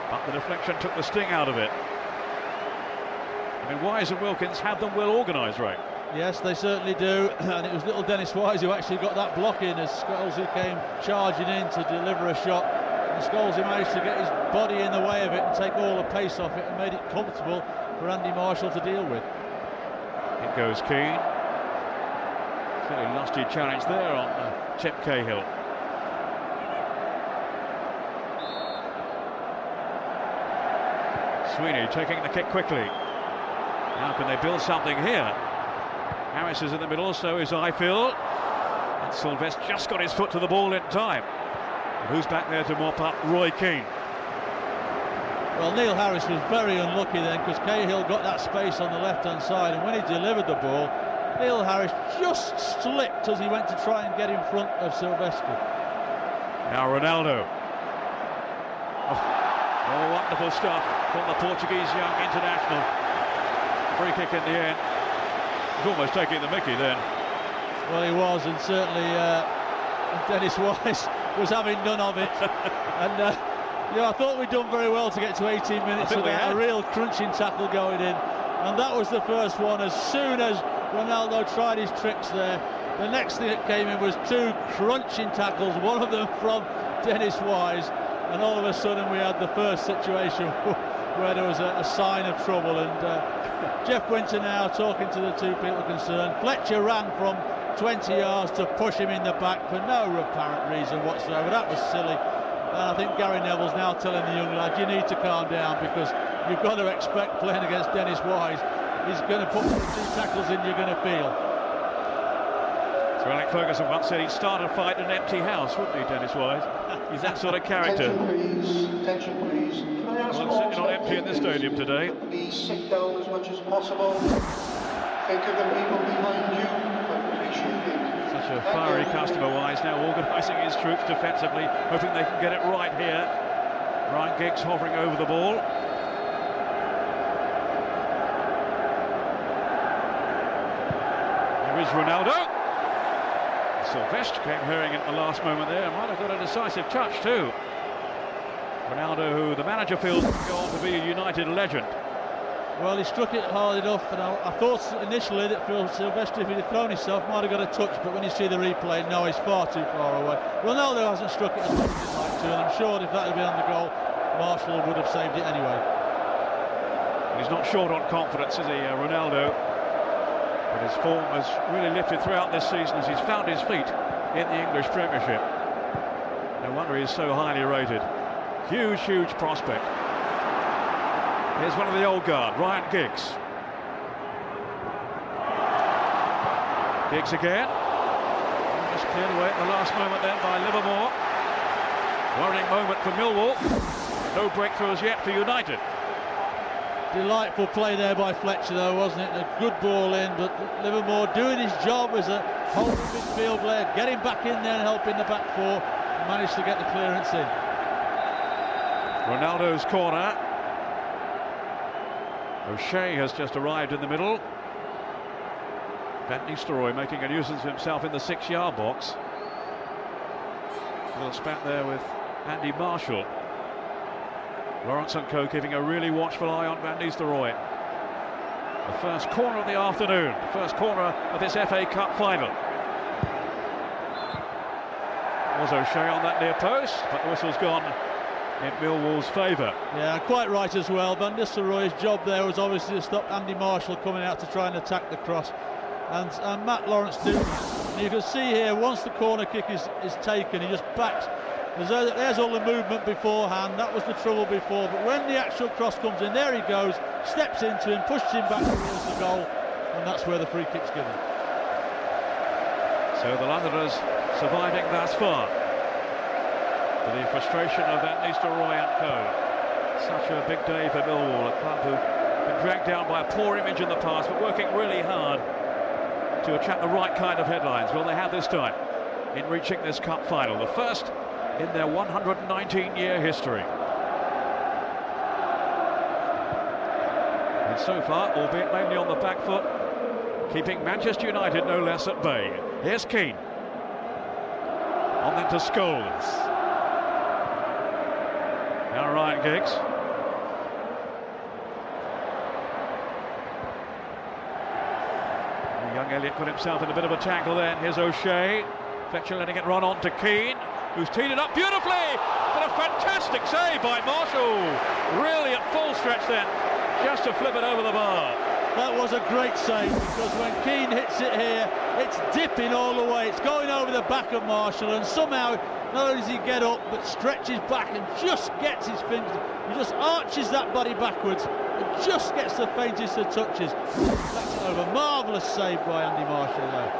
but the deflection took the sting out of it. I mean, Wise and Wilkins had them well organised, right? Yes, they certainly do, and it was little Dennis Wise who actually got that block in as Scholes came charging in to deliver a shot. And Scholes managed to get his body in the way of it and take all the pace off it and made it comfortable for Andy Marshall to deal with. In goes Keane. Fairly lusty challenge there on Tim Cahill. Sweeney taking the kick quickly. Now can they build something here? Harris is in the middle, so is Ifield. And Sylvestre just got his foot to the ball in time. And who's back there to mop up? Roy Keane. Well, Neil Harris was very unlucky then, because Cahill got that space on the left-hand side, and when he delivered the ball, Neil Harris just slipped as he went to try and get in front of Sylvestre. Now Ronaldo. Oh, wonderful stuff from the Portuguese young international. Free kick in the end. He's almost taking the mickey then. Well, he was, and certainly Dennis Wise was having none of it. And I thought we'd done very well to get to 18 minutes without a real crunching tackle going in. And that was the first one. As soon as Ronaldo tried his tricks there, the next thing that came in was two crunching tackles, one of them from Dennis Wise. And all of a sudden we had the first situation where there was a sign of trouble. And Jeff Winter now talking to the two people concerned. Fletcher ran from 20 yards to push him in the back for no apparent reason whatsoever. That was silly. And I think Gary Neville's now telling the young lad, you need to calm down, because you've got to expect playing against Dennis Wise. He's going to put two tackles in, you're going to feel. Sir Alex Ferguson once said he'd start a fight in an empty house, wouldn't he, Dennis Wise? He's that sort of character. Attention please. Well, it's certainly not empty in this stadium today. Please sit down as much as possible. Think of the people behind you. Appreciate it. Such Such a fiery customer Wise, now organising his troops defensively, hoping they can get it right here. Ryan Giggs hovering over the ball. There is Ronaldo. Sylvestre came hurrying at the last moment there, and might have got a decisive touch too. Ronaldo, who the manager feels will go on to be a United legend. Well, he struck it hard enough, and I thought initially that Phil Sylvestre, if he'd have thrown himself, might have got a touch, but when you see the replay, no, he's far too far away. Ronaldo hasn't struck it as much as he'd like to, and I'm sure if that had been on the goal, Marshall would have saved it anyway. He's not short on confidence, is he, Ronaldo? But his form has really lifted throughout this season as he's found his feet in the English Premiership. No wonder he's so highly rated. Huge, huge prospect. Here's one of the old guard, Ryan Giggs. Giggs again. Just cleared away at the last moment then by Livermore. Worrying moment for Millwall. No breakthroughs yet for United. Delightful play there by Fletcher though, wasn't it? A good ball in, but Livermore doing his job as a holding midfield player, getting back in there and helping the back four, and managed to get the clearance in. Ronaldo's corner. O'Shea has just arrived in the middle. Van Nistelrooy making a nuisance of himself in the 6-yard box. A little spat there with Andy Marshall. Lawrence & Co keeping a really watchful eye on Van Nistelrooy. The first corner of the afternoon, the first corner of this FA Cup final. Was O'Shea on that near post, but the whistle's gone in Millwall's favour. Yeah, quite right as well. Van Nistelrooy's job there was obviously to stop Andy Marshall coming out to try and attack the cross, and Matt Lawrence too. And you can see here, once the corner kick is taken, he just backs. There's all the movement beforehand. That was the trouble before, but when the actual cross comes in, there he goes, steps into him, pushes him back towards the goal, and that's where the free kick's given. So the Londoners surviving thus far. To the frustration of Van Nistelrooy & Co. Such a big day for Millwall, a club who've been dragged down by a poor image in the past, but working really hard to attract the right kind of headlines. Well, they have this time in reaching this cup final, the first in their 119-year history. And so far, albeit mainly on the back foot, keeping Manchester United no less at bay. Here's Keane. On then to Scholes. Now Ryan Giggs. Young Elliott put himself in a bit of a tangle then. Here's O'Shea. Fletcher letting it run on to Keane, who's teed it up beautifully. But a fantastic save by Marshall. Really at full stretch then, just to flip it over the bar. That was a great save, because when Keane hits it here, it's dipping all the way. It's going over the back of Marshall, and somehow, not only does he get up, but stretches back and just gets his fingers. He just arches that body backwards and just gets the faintest of touches. That's over. Marvellous save by Andy Marshall there.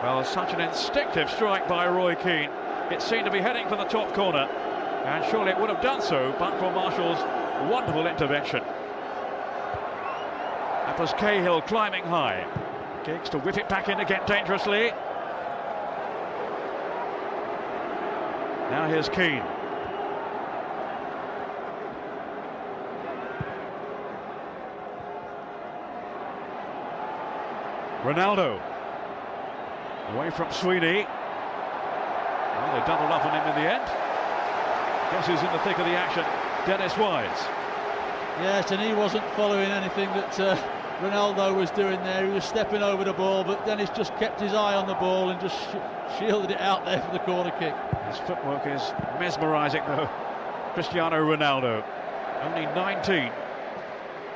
Well, such an instinctive strike by Roy Keane. It seemed to be heading for the top corner, and surely it would have done so, but for Marshall's wonderful intervention. That was Cahill climbing high. Giggs to whip it back in again dangerously. Now here's Keane. Ronaldo. Away from Sweeney. Well, they doubled up on him in the end. Guess who's in the thick of the action? Dennis Wise. Yes, and he wasn't following anything that Ronaldo was doing there. He was stepping over the ball, but Dennis just kept his eye on the ball and just shielded it out there for the corner kick. His footwork is mesmerising though. Cristiano Ronaldo, only 19.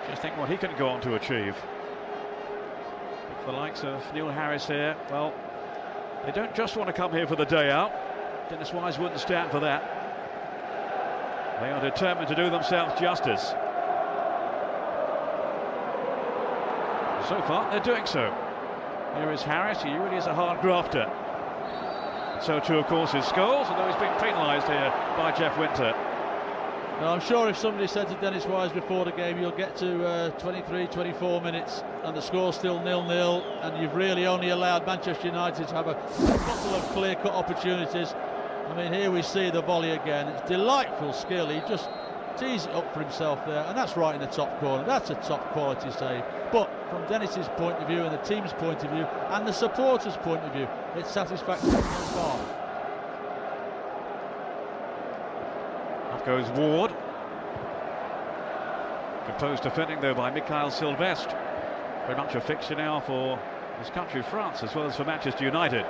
Just think what he can go on to achieve. The likes of Neil Harris here, well, they don't just want to come here for the day out. Dennis Wise wouldn't stand for that. They are determined to do themselves justice. So far, they're doing so. Here is Harris. He really is a hard grafter. So too, of course, is Scholes, although he's been penalised here by Jeff Winter. Now, I'm sure if somebody said to Dennis Wise before the game, you'll get to 23, 24 minutes and the score's still 0-0, and you've really only allowed Manchester United to have a couple of clear-cut opportunities. I mean, here we see the volley again. It's delightful skill. He just tees it up for himself there, and that's right in the top corner. That's a top quality save. But from Dennis's point of view and the team's point of view and the supporters' point of view, it's satisfactory so far. Up goes Ward. Composed defending though by Mikhail Sylvestre. Very much a fixture now for his country, France, as well as for Manchester United.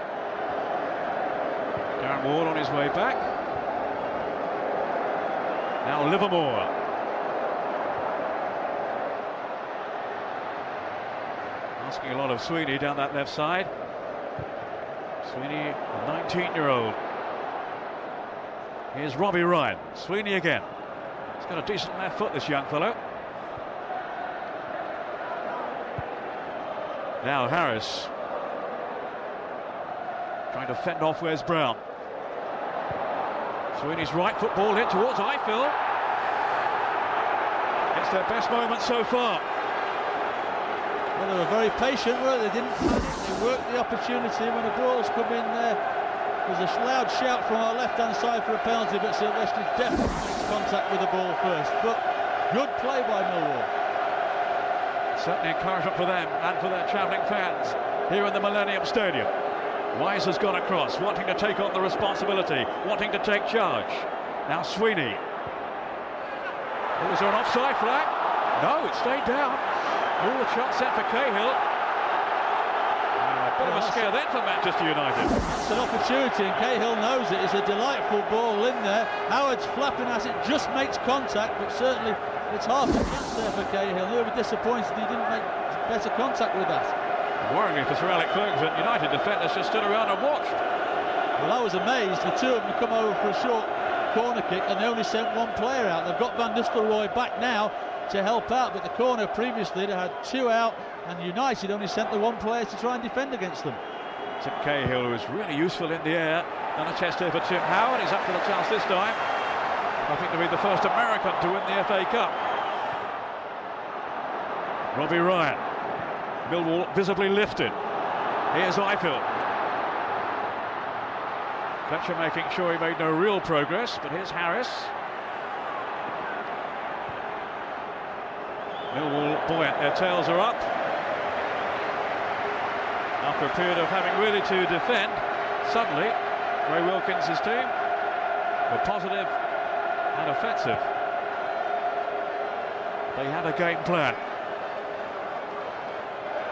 Darren Ward on his way back. Now Livermore. Asking a lot of Sweeney down that left side. Sweeney, a 19-year-old. Here's Robbie Ryan. Sweeney again. He's got a decent left foot, this young fellow. Now Harris. Trying to fend off Wes Brown. Sweeney's right foot ball hit towards Eiffel. It's their best moment so far. Well, they were very patient, weren't they? They didn't panic. They worked the opportunity when the ball's come in there. There's a loud shout from our left-hand side for a penalty, but Sylvestre definitely makes contact with the ball first. But good play by Millwall. Certainly encouragement for them and for their travelling fans here in the Millennium Stadium. Wise has gone across, wanting to take on the responsibility, wanting to take charge. Now Sweeney. Was there an offside flag? No, it stayed down. Oh, the shot set for Cahill. A bit of a scare then for Manchester United. That's an opportunity, and Cahill knows it. It's a delightful ball in there. Howard's flapping at it, just makes contact, but certainly it's half a chance there for Cahill. He'll be disappointed he didn't make better contact with that. Worryingly for Sir Alex Ferguson, United defenders just stood around and watched. Well, I was amazed. The two of them come over for a short corner kick and they only sent one player out. They've got Van Nistelrooy back now to help out, but the corner previously they had two out and United only sent the one player to try and defend against them. Tim Cahill, who was really useful in the air, done a chest here for Tim Howard. He's up for the chance this time. I think to be the first American to win the FA Cup. Robbie Ryan. Millwall visibly lifted. Here's Eiffel. Fletcher making sure he made no real progress, but here's Harris. Millwall buoyant, their tails are up. After a period of having really to defend, suddenly Ray Wilkins' team were positive and offensive. They had a game plan.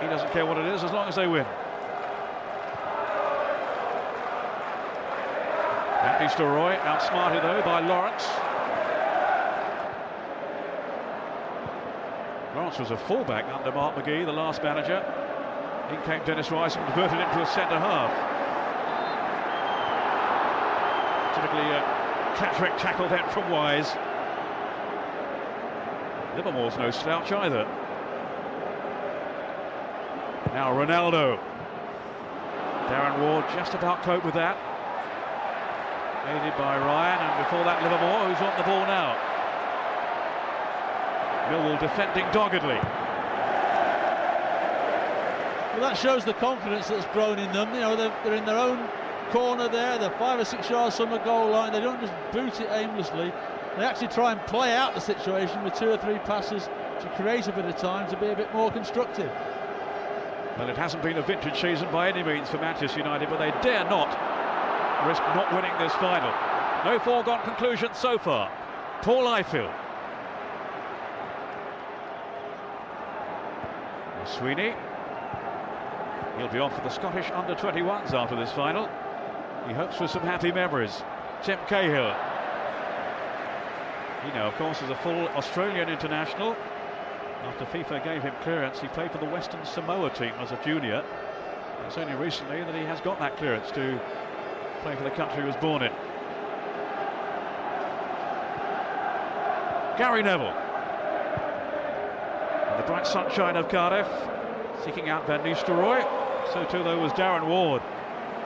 He doesn't care what it is as long as they win. Van Nistelrooy outsmarted though by Lawrence. Lawrence was a fullback under Mark McGee, the last manager. In came Dennis Wise and converted him to a centre half. Typically a cat-trick tackle then from Wise. Livermore's no slouch either. Now Ronaldo. Darren Ward just about coped with that. Aided by Ryan, and before that Livermore, who's on the ball now. Millwall defending doggedly. Well, that shows the confidence that's grown in them. You know, they're in their own corner there. They're 5 or 6 yards from the goal line. They don't just boot it aimlessly. They actually try and play out the situation with 2 or 3 passes to create a bit of time to be a bit more constructive. Well, it hasn't been a vintage season by any means for Manchester United, but they dare not risk not winning this final. No foregone conclusion so far. Paul Eiffel. Sweeney. He'll be off for the Scottish under-21s after this final. He hopes for some happy memories. Tim Cahill. He now, of course, is a full Australian international. After FIFA gave him clearance, he played for the Western Samoa team as a junior. It's only recently that he has got that clearance to play for the country he was born in. Gary Neville. In the bright sunshine of Cardiff, seeking out Van Nistelrooy. So too, though, was Darren Ward,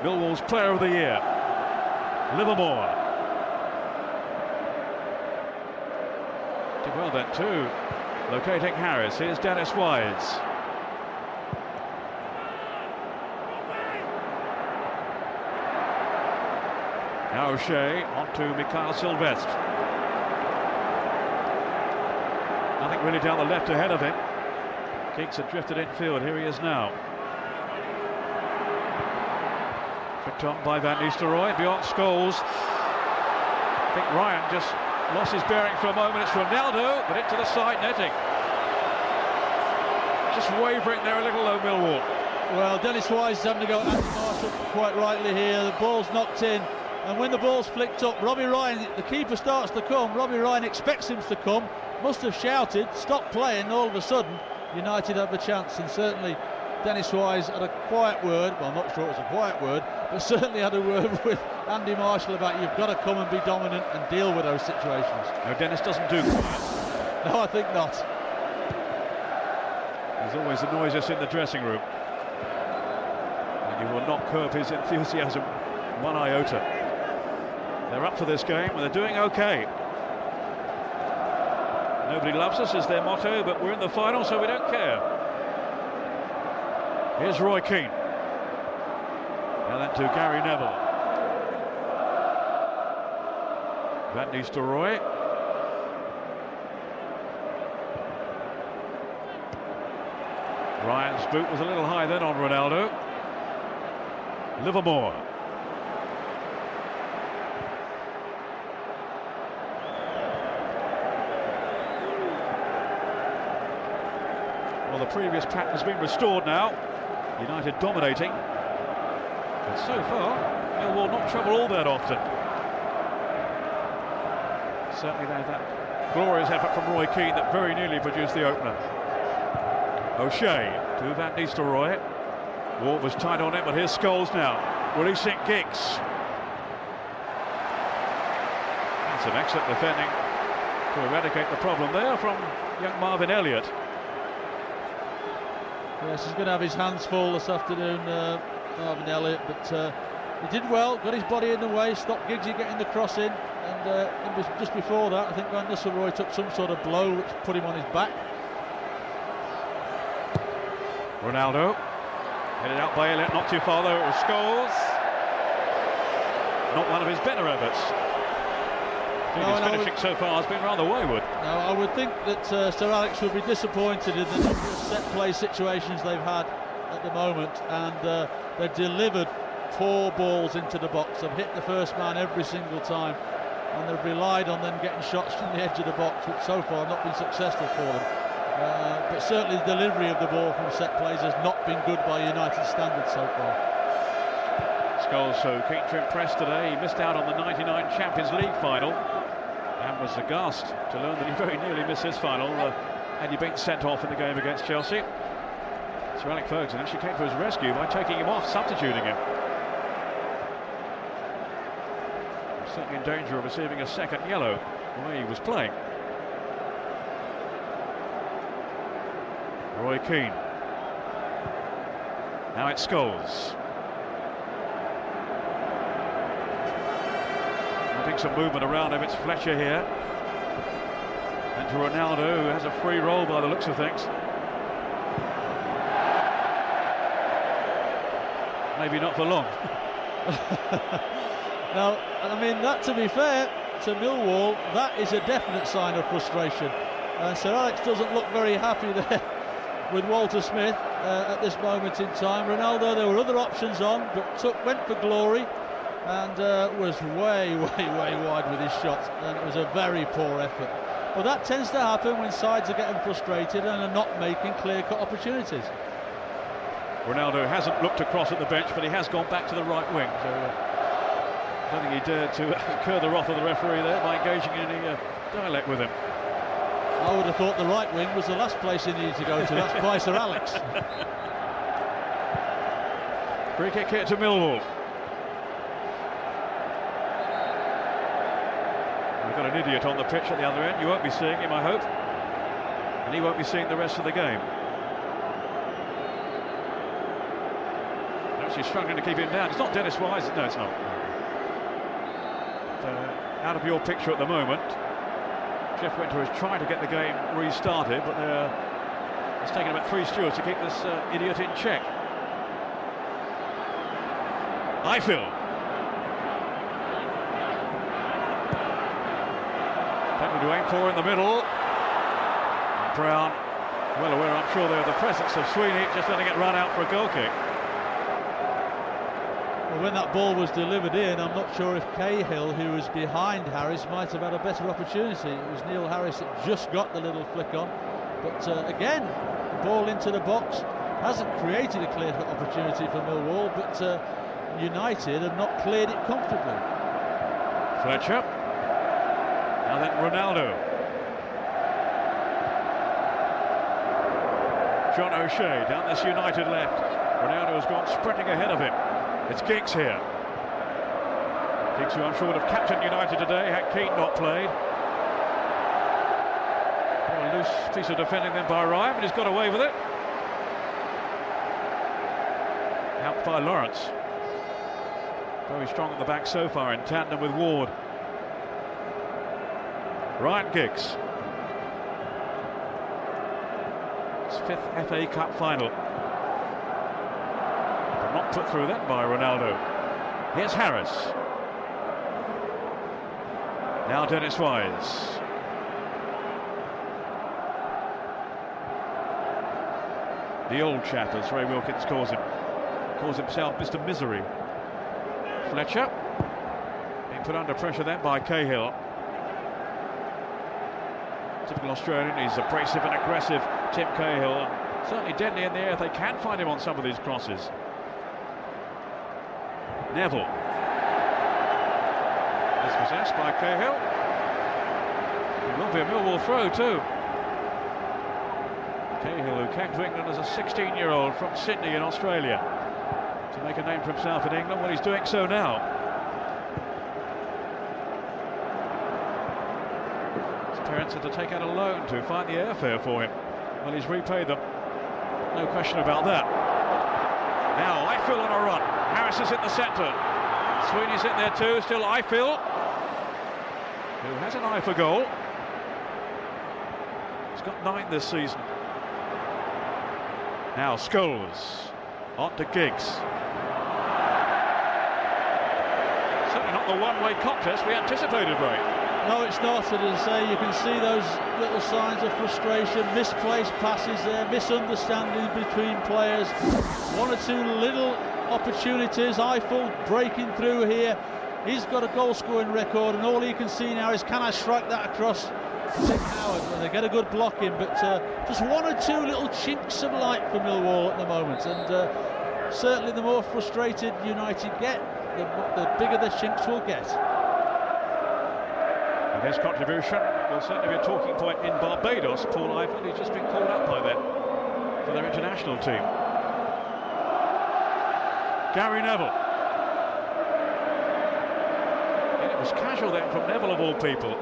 Millwall's Player of the Year. Livermore. Did well then too. Locating Harris. Here's Dennis Wise. Now O'Shea onto Mikhail Sylvestre. Nothing really down the left ahead of him. Keeks had drifted infield. Here he is now. Flicked on by Van Nistelrooy. Beyond Scholes. I think Ryan just lost his bearing for a moment. It's Ronaldo, but into the side netting. Just wavering there a little though, Millwall. Well, Dennis Wise is having to go Andy Marshall quite rightly here. The ball's knocked in, and when the ball's flicked up, Robbie Ryan, the keeper starts to come. Robbie Ryan expects him to come. Must have shouted, stop playing, and all of a sudden United have a chance, and certainly Dennis Wise had a quiet word, well, I'm not sure it was a quiet word, but certainly had a word with Andy Marshall about you've got to come and be dominant and deal with those situations. No, Dennis doesn't do quiet. No, I think not. He's always the noisiest in the dressing room, and he will not curb his enthusiasm one iota. They're up for this game and they're doing okay. Nobody loves us is their motto, but we're in the final, so we don't care. Here's Roy Keane. Now then to Gary Neville. Van Nistelrooy. Ryan's boot was a little high then on Ronaldo. Livermore. Well, the previous pattern has been restored now. United dominating. But so far, Millwall not trouble all that often. Certainly there's that glorious effort from Roy Keane that very nearly produced the opener. O'Shea to Van Nistelrooy. Ward was tight on it, but here's Scholes now. Releasing Giggs. And some excellent defending to eradicate the problem there from young Marvin Elliott. Yes, he's going to have his hands full this afternoon, Marvin Elliott, but he did well, got his body in the way, stopped Giggsy getting the cross in, and just before that, I think Van Nistelrooy took some sort of blow which put him on his back. Ronaldo, headed out by Elliott, not too far though, it was Scholes. Not one of his better efforts. His finishing so far has been rather wayward. No, I would think that Sir Alex would be disappointed in the number of set play situations they've had at the moment, and they've delivered 4 balls into the box. They've hit the first man every single time, and they've relied on them getting shots from the edge of the box, which so far have not been successful for them. But certainly the delivery of the ball from set plays has not been good by United standards so far. Scholes so keen to impress today. He missed out on the '99 Champions League final and was aghast to learn that he very nearly missed his final and he'd been sent off in the game against Chelsea. Sir Alex Ferguson actually came to his rescue by taking him off, substituting him. Certainly in danger of receiving a second yellow the way he was playing. Roy Keane. Now it's Scholes. Wanting some movement around him, it's Fletcher here. And to Ronaldo, who has a free roll by the looks of things. Maybe not for long. Now, I mean, that, to be fair to Millwall, that is a definite sign of frustration. Sir Alex doesn't look very happy there with Walter Smith at this moment in time. Ronaldo, there were other options on, but went for glory and was way wide with his shots, and it was a very poor effort. But that tends to happen when sides are getting frustrated and are not making clear-cut opportunities. Ronaldo hasn't looked across at the bench, but he has gone back to the right wing. So I don't think he dared to incur the wrath of the referee there by engaging in any dialect with him. I would have thought the right wing was the last place he needed to go to. That's by Sir Alex. Free kick here to Millwall. We've got an idiot on the pitch at the other end. You won't be seeing him, I hope. And he won't be seeing the rest of the game. Actually struggling to keep him down. It's not Dennis Wise. No, it's not. Out of your picture at the moment. Jeff Winter has tried to get the game restarted, but it's taken about 3 stewards to keep this idiot in check. Eiffel. Plenty to aim for in the middle. And Brown, well aware, I'm sure, there of the presence of Sweeney, just letting it run out for a goal kick. Well, when that ball was delivered in, I'm not sure if Cahill, who was behind Harris, might have had a better opportunity. It was Neil Harris that just got the little flick on. But again, ball into the box. Hasn't created a clear opportunity for Millwall, but United have not cleared it comfortably. Fletcher. Now then Ronaldo. John O'Shea down this United left. Ronaldo has gone sprinting ahead of him. It's Giggs here. Giggs, who I'm sure would have captained United today had Keane not played. A loose piece of defending then by Ryan, but he's got away with it. Helped by Lawrence. Very strong at the back so far in tandem with Ward. Ryan Giggs. His 5th FA Cup final. But not put through then by Ronaldo. Here's Harris. Now Dennis Wise. The old chap, as Ray Wilkins calls him. Calls himself Mr. Misery. Fletcher. Being put under pressure then by Cahill. Typical Australian, he's abrasive and aggressive, Tim Cahill. Certainly deadly in the air if they can find him on some of these crosses. Neville. Dispossessed by Cahill. It will be a Millwall throw too. Cahill, who came to England as a 16-year-old from Sydney in Australia to make a name for himself in England. Well, he's doing so now. His parents had to take out a loan to find the airfare for him. Well, he's repaid them. No question about that. Now, Eiffel on a run. Harris is in the centre. Sweeney's in there too. Still Eiffel, who has an eye for goal. He's got 9 this season. Now Scholes on to Giggs. Certainly not the one-way contest we anticipated, Ray. No, it's not. And as I say, you can see those little signs of frustration, misplaced passes there, misunderstanding between players. 1 or 2 little opportunities. Eiffel breaking through here. He's got a goal-scoring record, and all he can see now is, can I strike that across Tim Howard? And they get a good block in, but just 1 or 2 little chinks of light for Millwall at the moment. And certainly the more frustrated United get, the bigger the chinks will get. And his contribution will certainly be a talking point in Barbados. Paul Eiffel, he's just been called up by them for their international team. Gary Neville. And it was casual then from Neville of all people.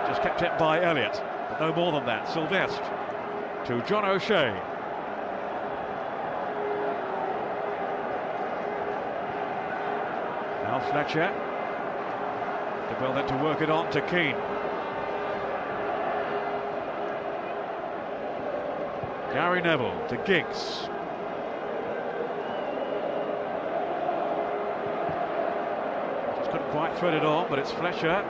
Just kept it by Elliott, but no more than that. Sylvestre to John O'Shea. Now Fletcher. Did well then to work it on to Keane. Gary Neville to Giggs. Just couldn't quite thread it on, but it's Fletcher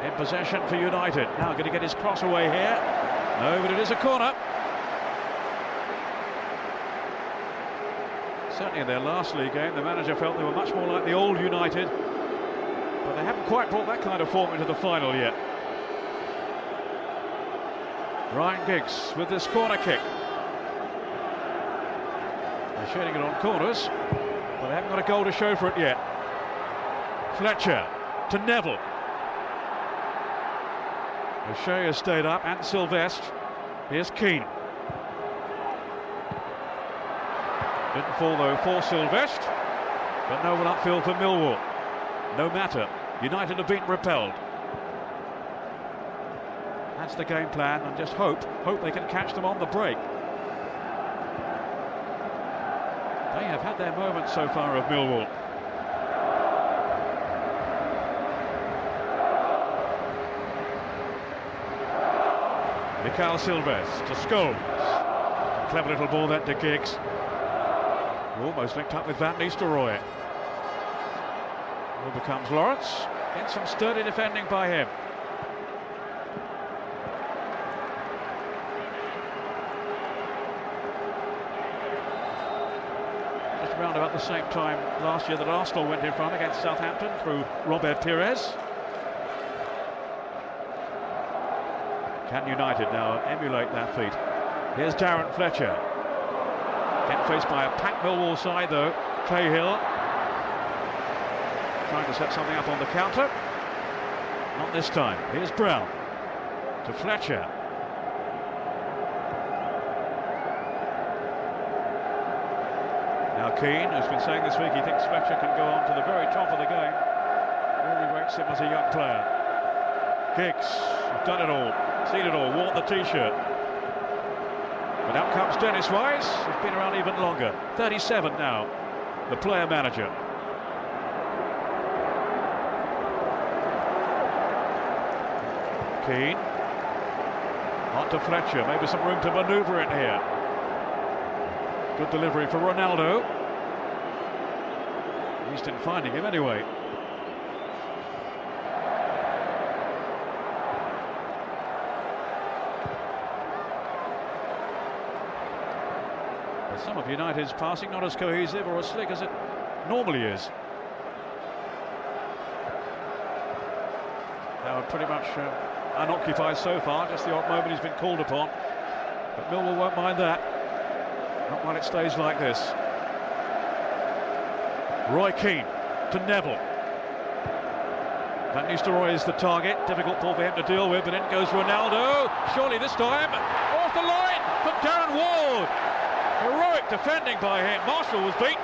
in possession for United. Now going to get his cross away here. No, but it is a corner. Certainly in their last league game, the manager felt they were much more like the old United, but they haven't quite brought that kind of form into the final yet. Ryan Giggs with this corner kick. They're shading it on corners, but they haven't got a goal to show for it yet. Fletcher to Neville. O'Shea has stayed up, and Sylvestre. Here's Keane. Didn't fall though for Sylvestre, but no one upfield for Millwall. No matter, United have been repelled. That's the game plan, and just hope they can catch them on the break. They have had their moments so far of Millwall. Mikael Silves to Scholes. Clever little ball that to Giggs. Almost linked up with Van Nistelrooy. Ball becomes Lawrence. Gets some sturdy defending by him. Just around about the same time last year that Arsenal went in front against Southampton through Robert Pires. Can United now emulate that feat? Here's Darren Fletcher. Again faced by a packed Millwall side though. Cahill trying to set something up on the counter. Not this time. Here's Brown to Fletcher. Now Keane, who's been saying this week he thinks Fletcher can go on to the very top of the game, really rates him as a young player. Giggs, he's done it all, seen it all, worn the t-shirt. But out comes Dennis Wise, who's been around even longer. 37 now, the player manager. Keane on to Fletcher, maybe some room to manoeuvre in here. Good delivery for Ronaldo, at least in finding him anyway. But some of United's passing not as cohesive or as slick as it normally is. Now pretty much unoccupied so far, just the odd moment he's been called upon. But Millwall won't mind that, not while it stays like this. Roy Keane to Neville. Van Nistelrooy is the target, difficult ball for him to deal with, but in goes Ronaldo, surely this time, off the line from Darren Ward. Heroic defending by him, Marshall was beaten.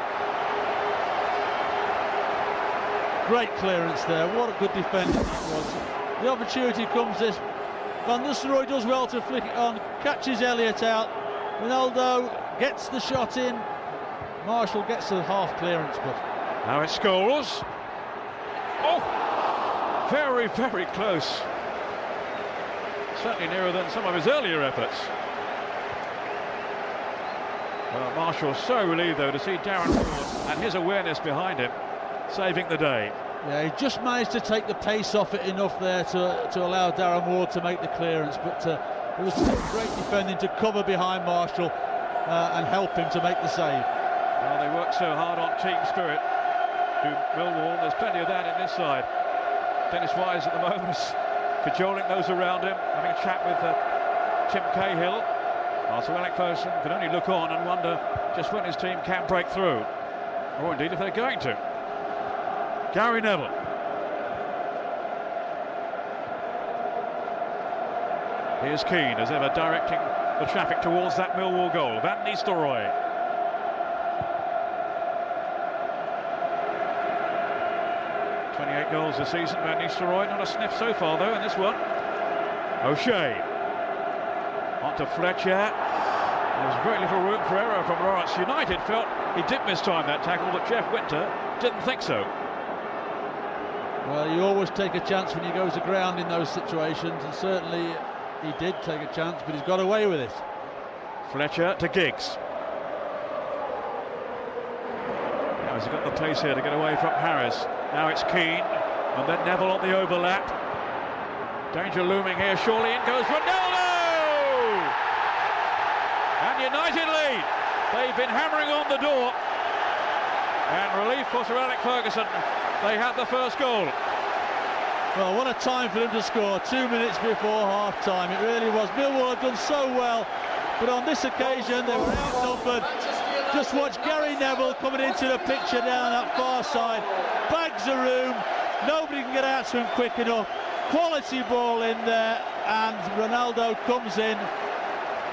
Great clearance there, what a good defending that was. The opportunity comes this. Van Nistelrooy does well to flick it on, catches Elliott out. Ronaldo gets the shot in. Marshall gets the half clearance, but now it's Scholes. Oh, very, very close. Certainly nearer than some of his earlier efforts. Well, Marshall so relieved though to see Darren Ward and his awareness behind him saving the day. yeah, he just managed to take the pace off it enough there to allow Darren Ward to make the clearance, but it was still great defending to cover behind Marshall and help him to make the save. Well, they work so hard on team spirit to Millwall. There's plenty of that in this side. Dennis Wise at the moment is cajoling those around him, having a chat with Tim Cahill. While Sir Alex Ferguson can only look on and wonder just when his team can break through, or indeed if they're going to. Gary Neville. Here's Keane, as ever, directing the traffic towards that Millwall goal. Van Nistelrooy. Goals this season, Van Nistelrooy, not a sniff so far though in this one. O'Shea on to Fletcher. There's very little room for error from Lawrence. United felt he did mistime that tackle, but Jeff Winter didn't think so. Well, you always take a chance when he goes to ground in those situations, and certainly he did take a chance, but he's got away with it. Fletcher to Giggs. Now he's got the pace here to get away from Harris. Now it's Keane, and then Neville on the overlap. Danger looming here, surely in goes Ronaldo! And United lead. They've been hammering on the door. And relief for Sir Alex Ferguson. They had the first goal. Well, what a time for them to score, 2 minutes before half-time. It really was. Millwall have done so well, but on this occasion they were outnumbered. Just watch Gary Neville coming into the picture down that far side. Bags the room, nobody can get out to him quick enough. Quality ball in there, and Ronaldo comes in.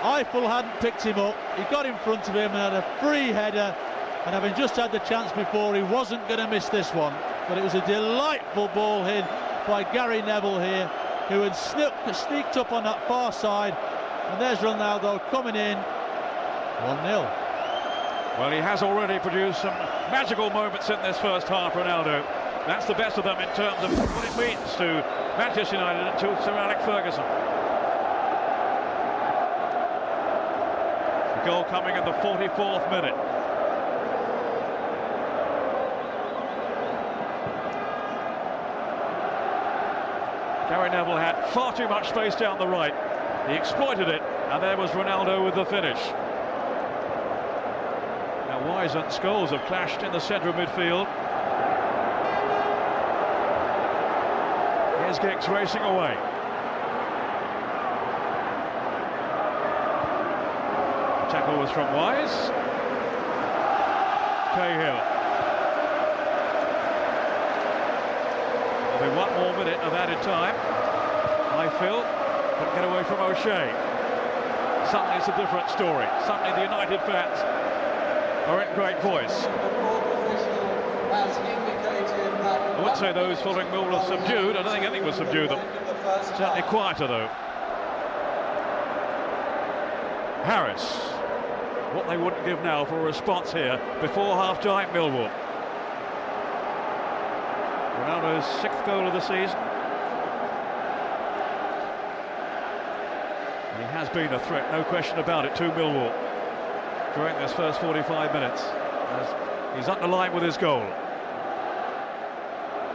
Eiffel hadn't picked him up, he got in front of him and had a free header, and having just had the chance before, he wasn't going to miss this one. But it was a delightful ball hit by Gary Neville here, who had sneaked up on that far side, and there's Ronaldo coming in. 1-0. Well, he has already produced some magical moments in this first half, Ronaldo. That's the best of them in terms of what it means to Manchester United and to Sir Alex Ferguson. goal coming in the 44th minute. Gary Neville had far too much space down the right. He exploited it, and there was Ronaldo with the finish. Now Wise and Scholes have clashed in the centre of midfield. Here's Giggs racing away. The tackle was from Wise. Cahill. There'll be one more minute of added time. Phil couldn't get away from O'Shea. Suddenly it's a different story. Suddenly the United fans are in great voice. I wouldn't say those following Millwall are subdued. I don't think anything will subdue them. Certainly quieter though. Harris. What they wouldn't give now for a response here before half-time, Millwall. Ronaldo's 6th goal of the season. And he has been a threat, no question about it, to Millwall during this first 45 minutes. As he's underlined with his goal.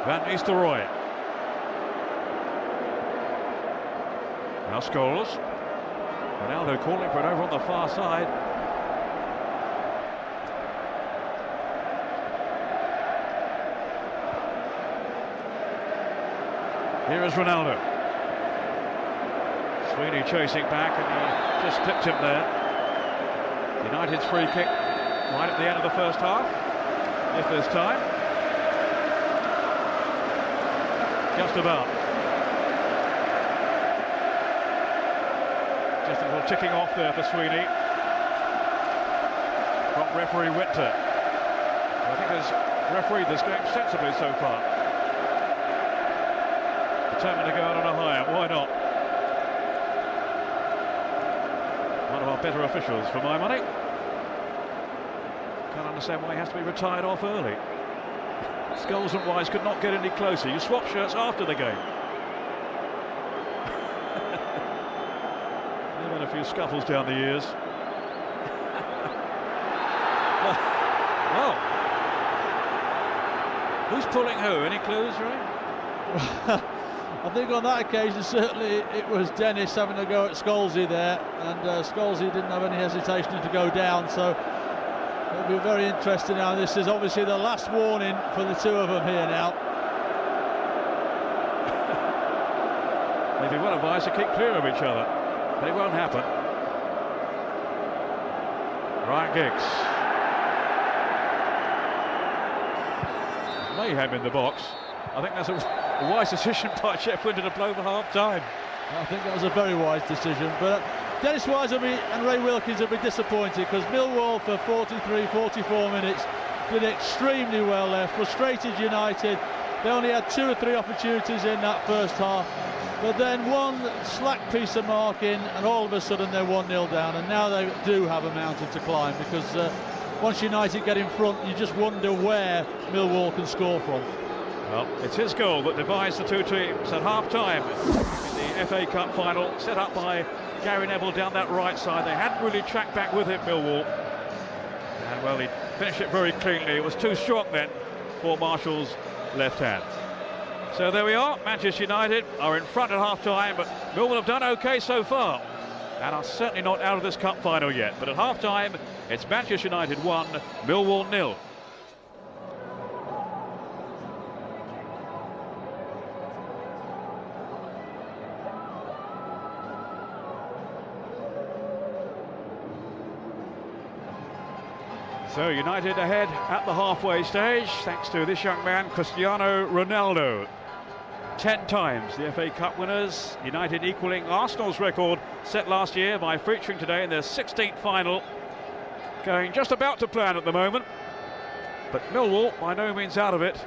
Van Nistelrooy. Now Scholes. Ronaldo calling for it over on the far side. Here is Ronaldo. Sweeney chasing back, and he just clipped him there. United's free kick right at the end of the first half, if there's time. Just about. Just a little ticking off there for Sweeney. From referee Winter. I think has refereed this game sensibly so far. Determined to go out on a higher, why not? One of our better officials, for my money. Can't understand why he has to be retired off early. Scholes and Wise could not get any closer. You swap shirts after the game. They've had a few scuffles down the years. Well, who's pulling who? Any clues, Ray? I think on that occasion certainly it was Dennis having a go at Scholesy there, and Scholesy didn't have any hesitation to go down, so it'll be very interesting now. This is obviously the last warning for the two of them here now. They'd be well advised to keep clear of each other, but it won't happen. Ryan Giggs. Mayhem in the box. I think that's a wise decision by Jeff Winter to blow for half-time. I think that was a very wise decision, but Dennis Wise and Ray Wilkins will be disappointed, because Millwall for 43, 44 minutes did extremely well there, frustrated United. They only had 2 or 3 opportunities in that first half, but then one slack piece of marking and all of a sudden they're 1-0 down, and now they do have a mountain to climb, because once United get in front, you just wonder where Millwall can score from. Well, it's his goal that divides the two teams at half-time in the FA Cup final, set up by Gary Neville down that right side. They hadn't really tracked back with it, Millwall. And, well, he finished it very cleanly. It was too strong then for Marshall's left hand. So there we are. Manchester United are in front at half-time, but Millwall have done OK so far and are certainly not out of this cup final yet. But at half-time, it's Manchester United 1, Millwall 0. So United ahead at the halfway stage, thanks to this young man, Cristiano Ronaldo. 10 times the FA Cup winners, United equaling Arsenal's record set last year by featuring today in their 16th final. Going just about to plan at the moment, but Millwall by no means out of it,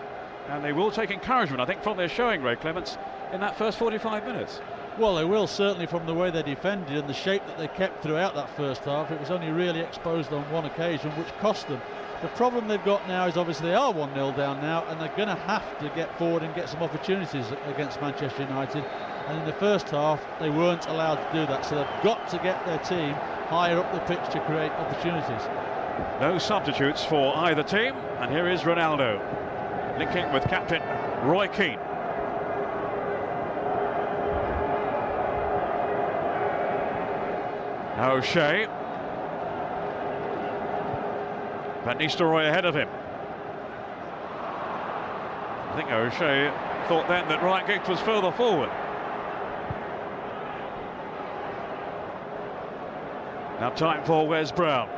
and they will take encouragement, I think, from their showing, Ray Clements, in that first 45 minutes. Well, they will, certainly, from the way they defended and the shape that they kept throughout that first half. It was only really exposed on one occasion, which cost them. The problem they've got now is obviously they are 1-0 down now, and they're going to have to get forward and get some opportunities against Manchester United. And in the first half, they weren't allowed to do that, so they've got to get their team higher up the pitch to create opportunities. No substitutes for either team, and here is Ronaldo linking with captain Roy Keane. Now O'Shea. Van Nistelrooy ahead of him. I think O'Shea thought then that Ryan Giggs was further forward. Now time for Wes Brown.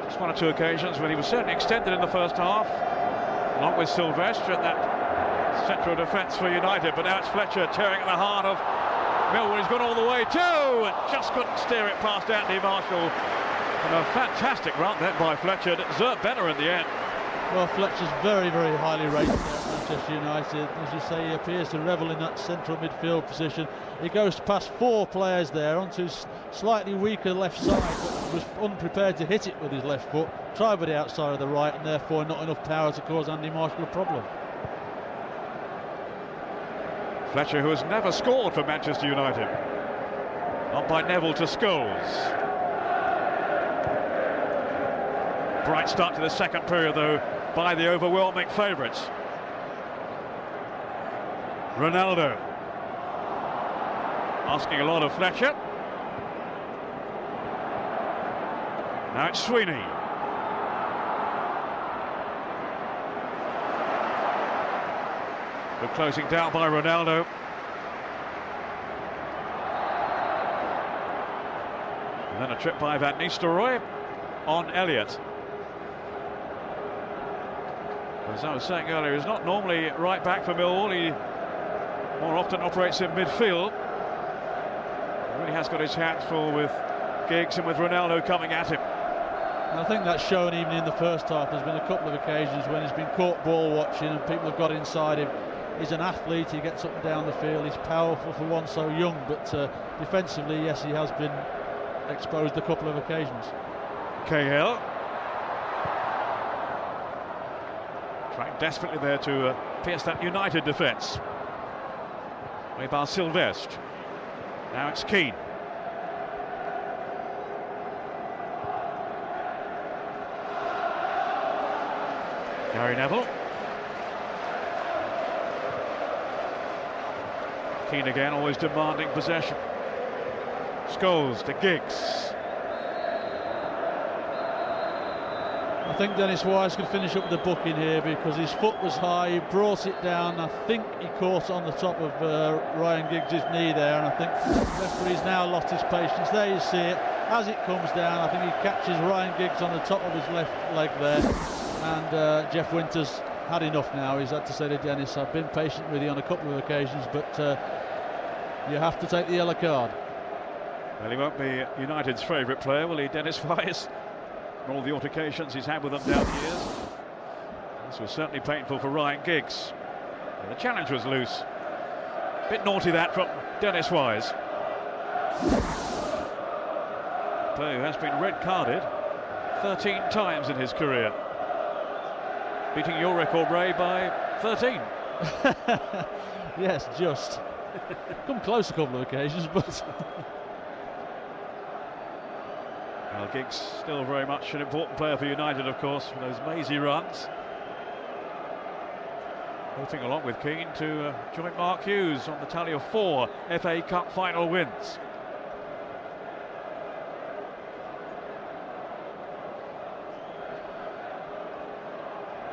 Just one or two occasions when he was certainly extended in the first half, along with Sylvestre and that central defence for United. But now it's Fletcher tearing at the heart of Millwall. He's gone all the way too, and just couldn't steer it past Andy Marshall. And a fantastic run then by Fletcher. Deserved better in the end. Well, Fletcher's very, very highly rated at Manchester United. As you say, he appears to revel in that central midfield position. He goes past 4 players there onto his slightly weaker left side, but was unprepared to hit it with his left foot. Tried with the outside of the right, and therefore not enough power to cause Andy Marshall a problem. Fletcher, who has never scored for Manchester United. Up by Neville to Scholes. Bright start to the second period, though, by the overwhelming favourites. Ronaldo asking a lot of Fletcher. Now it's Sweeney. Good closing down by Ronaldo. And then a trip by Van Nistelrooy on Elliott. As I was saying earlier, he's not normally right back for Millwall. He more often operates in midfield. He really has got his hands full with Giggs and with Ronaldo coming at him. And I think that's shown even in the first half. There's been a couple of occasions when he's been caught ball watching and people have got inside him. He's an athlete, he gets up and down the field, he's powerful for one so young, but defensively, yes, he has been exposed a couple of occasions. Cahill trying desperately there to pierce that United defence. Way by Sylvestre. Now it's Keane. Gary Neville. Keane again, always demanding possession. Scholes to Giggs. I think Dennis Wise could finish up the booking here because his foot was high, he brought it down. I think he caught on the top of Ryan Giggs' knee there, and I think the referee's now lost his patience. There you see it, as it comes down, I think he catches Ryan Giggs on the top of his left leg there, and Jeff Winters had enough now. He's had to say to Dennis, I've been patient with you on a couple of occasions, but you have to take the yellow card. Well, he won't be United's favourite player, will he, Dennis Wise? All the altercations he's had with them down the years. This was certainly painful for Ryan Giggs. The challenge was loose. Bit naughty that from Dennis Wise. Player who has been red carded 13 times in his career. Beating your record, Ray, by 13. Yes, just. Come close a couple of occasions, but... Well, Giggs still very much an important player for United, of course, for those mazy runs. Hoping along with Keane to join Mark Hughes on the tally of 4 FA Cup final wins.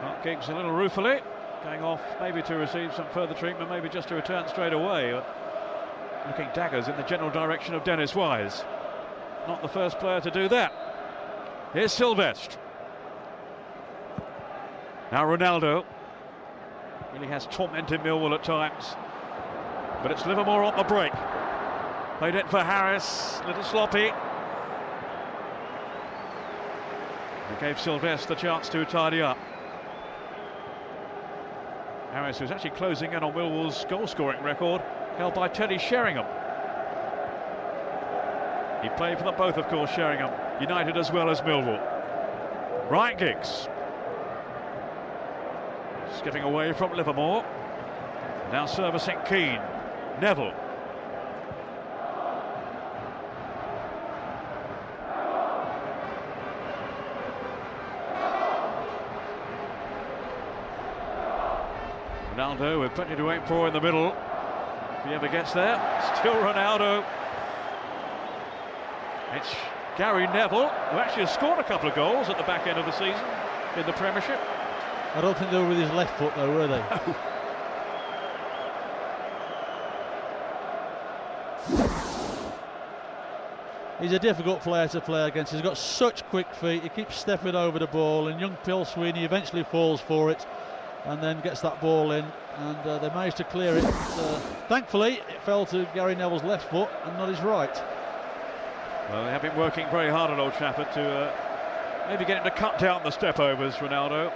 Mark Giggs a little ruefully, going off maybe to receive some further treatment, maybe just to return straight away. Looking daggers in the general direction of Dennis Wise. Not the first player to do that. Here's Sylvestre. Now Ronaldo. Really has tormented Millwall at times. But it's Livermore on the break. Played it for Harris, a little sloppy. He gave Sylvestre the chance to tidy up. Harris, who's actually closing in on Millwall's goal-scoring record, held by Teddy Sheringham. He played for them both, of course, Sheringham, United as well as Millwall. Ryan Giggs. Skipping away from Livermore. Now servicing Keane. Neville. Ronaldo with plenty to aim for in the middle. If he ever gets there, still Ronaldo. It's Gary Neville, who actually has scored a couple of goals at the back end of the season in the Premiership. I don't think they were with his left foot though, were they? He's a difficult player to play against. He's got such quick feet. He keeps stepping over the ball, and young Phil Sweeney eventually falls for it and then gets that ball in, and they managed to clear it. Thankfully, it fell to Gary Neville's left foot and not his right. Well, they have been working very hard at Old Trafford to maybe get him to cut down the step-overs, Ronaldo.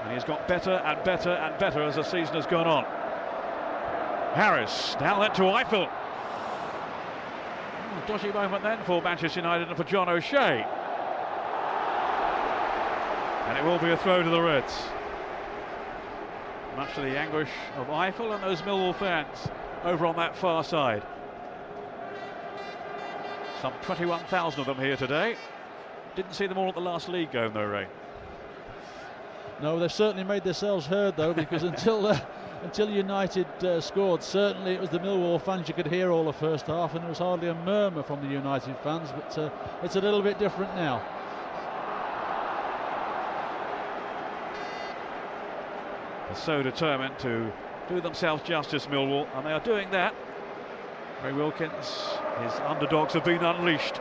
And he's got better and better and better as the season has gone on. Harris, now led to Eiffel. Dodgy moment then for Manchester United and for John O'Shea. And it will be a throw to the Reds. Much to the anguish of Eiffel and those Millwall fans over on that far side. Some 21,000 of them here today. Didn't see them all at the last league game though, Ray. No, they've certainly made themselves heard though, because until United scored, certainly it was the Millwall fans you could hear all the first half, and there was hardly a murmur from the United fans, but it's a little bit different now. They're so determined to do themselves justice, Millwall, and they are doing that. Ray Wilkins, his underdogs have been unleashed.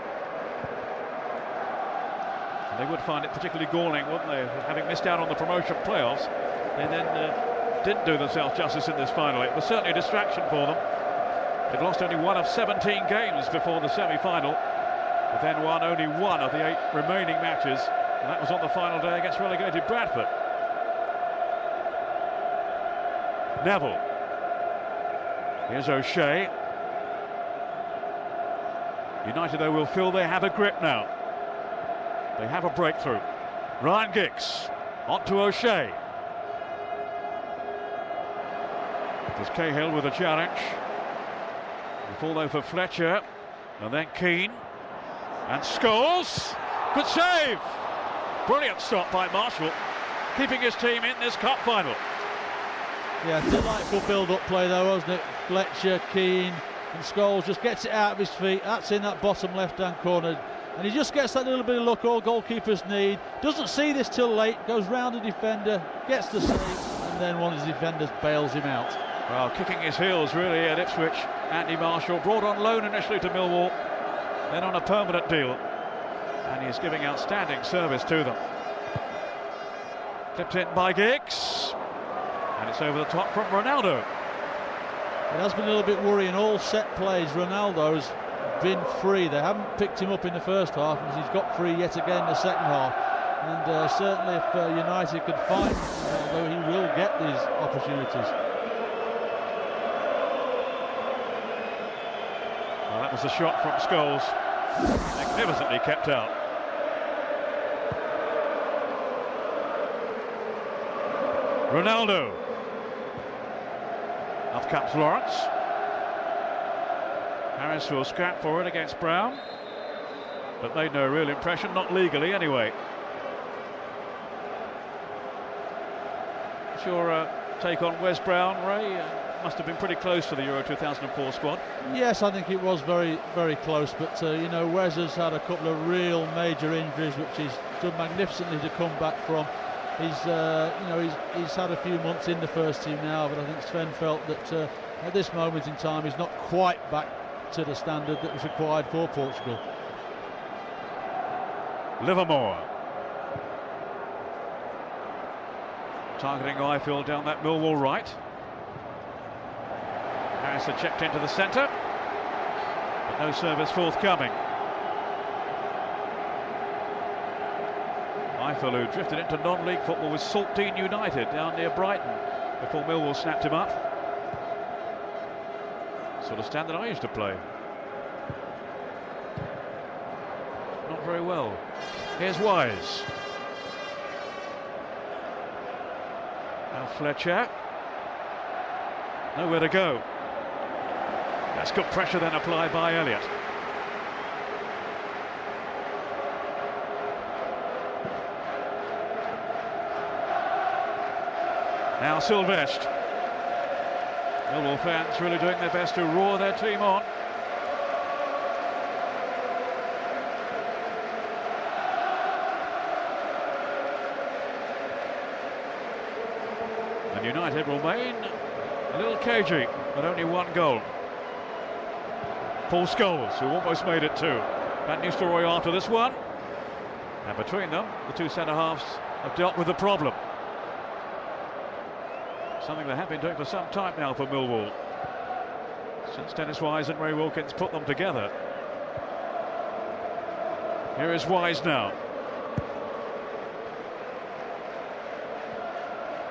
And they would find it particularly galling, wouldn't they, having missed out on the promotion playoffs. They then didn't do themselves justice in this final. It was certainly a distraction for them. They'd lost only one of 17 games before the semi-final, but then won only one of the 8 remaining matches, and that was on the final day against relegated Bradford. Neville. Here's O'Shea. United, though, will feel they have a grip now. They have a breakthrough. Ryan Giggs on to O'Shea. There's Cahill with a challenge. The fall though for Fletcher, and then Keane, and Scholes. Good save! Brilliant stop by Marshall, keeping his team in this cup final. Yeah, delightful build-up play though, wasn't it? Fletcher, Keane, and Scholes just gets it out of his feet. That's in that bottom left-hand corner. And he just gets that little bit of luck all goalkeepers need. Doesn't see this till late, goes round the defender, gets the save, and then one of his defenders bails him out. Well, kicking his heels really at Ipswich, Andy Marshall, brought on loan initially to Millwall, then on a permanent deal, and he's giving outstanding service to them. Clipped in by Giggs, and it's over the top from Ronaldo. It has been a little bit worrying, all set plays Ronaldo's been free. They haven't picked him up in the first half, and he's got free yet again in the second half. And certainly if United could find Ronaldo, he will get these opportunities. Well, that was the shot from Scholes, magnificently kept out. Ronaldo. Up comes Lawrence. Harris will scrap for it against Brown, but made no real impression, not legally anyway. What's your take on Wes Brown, Ray? Must have been pretty close to the Euro 2004 squad. Yes, I think it was very, very close, but you know, Wes has had a couple of real major injuries, which he's done magnificently to come back from. He's, you know, he's had a few months in the first team now, but I think Sven felt that at this moment in time he's not quite back to the standard that was required for Portugal. Livermore targeting Eiffel down that Millwall right. Harris had checked into the centre, but no service forthcoming. Eiffel, who drifted into non-league football with Saltine United down near Brighton before Millwall snapped him up. Sort of stand that I used to play. Not very well. Here's Wise. Now Fletcher. Nowhere to go. That's good pressure then applied by Elliott. Now Sylvestre. Millwall fans really doing their best to roar their team on. And United will remain a little cagey, but only one goal. Paul Scholes, who almost made it too. Van Nistelrooy after this one. And between them, the two centre-halves have dealt with the problem. Something they have been doing for some time now for Millwall, since Dennis Wise and Ray Wilkins put them together. Here is Wise now.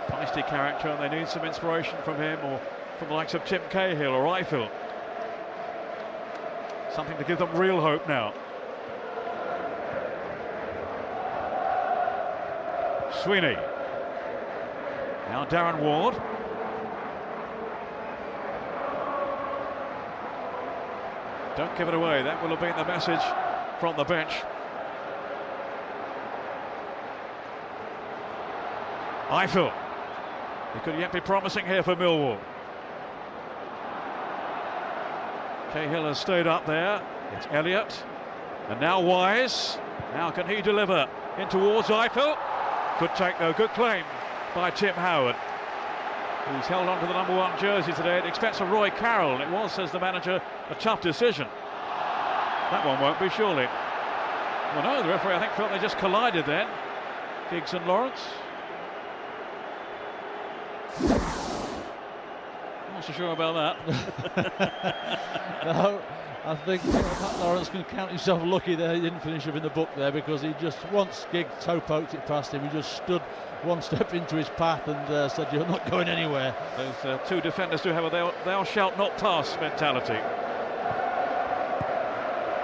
Feisty character, and they need some inspiration from him, or from the likes of Tim Cahill or Eiffel. Something to give them real hope now. Sweeney. Now Darren Ward. Don't give it away. That will have been the message from the bench. Eiffel. He could yet be promising here for Millwall. Cahill has stayed up there. It's Elliott. And now Wise. Now can he deliver in towards Eiffel? Good take though, good claim by Tim Howard, who's held on to the #1 jersey today. It expects a Roy Carroll. It was, says the manager, a tough decision. That one won't be, surely. Well, no, the referee, I think, felt they just collided then. Giggs and Lawrence. Not so sure about that. No, I think Matt Lawrence can count himself lucky that he didn't finish up in the book there, because he just, once Giggs toe poked it past him, he just stood one step into his path and said, "You're not going anywhere." Those two defenders do have a thou shalt not pass mentality.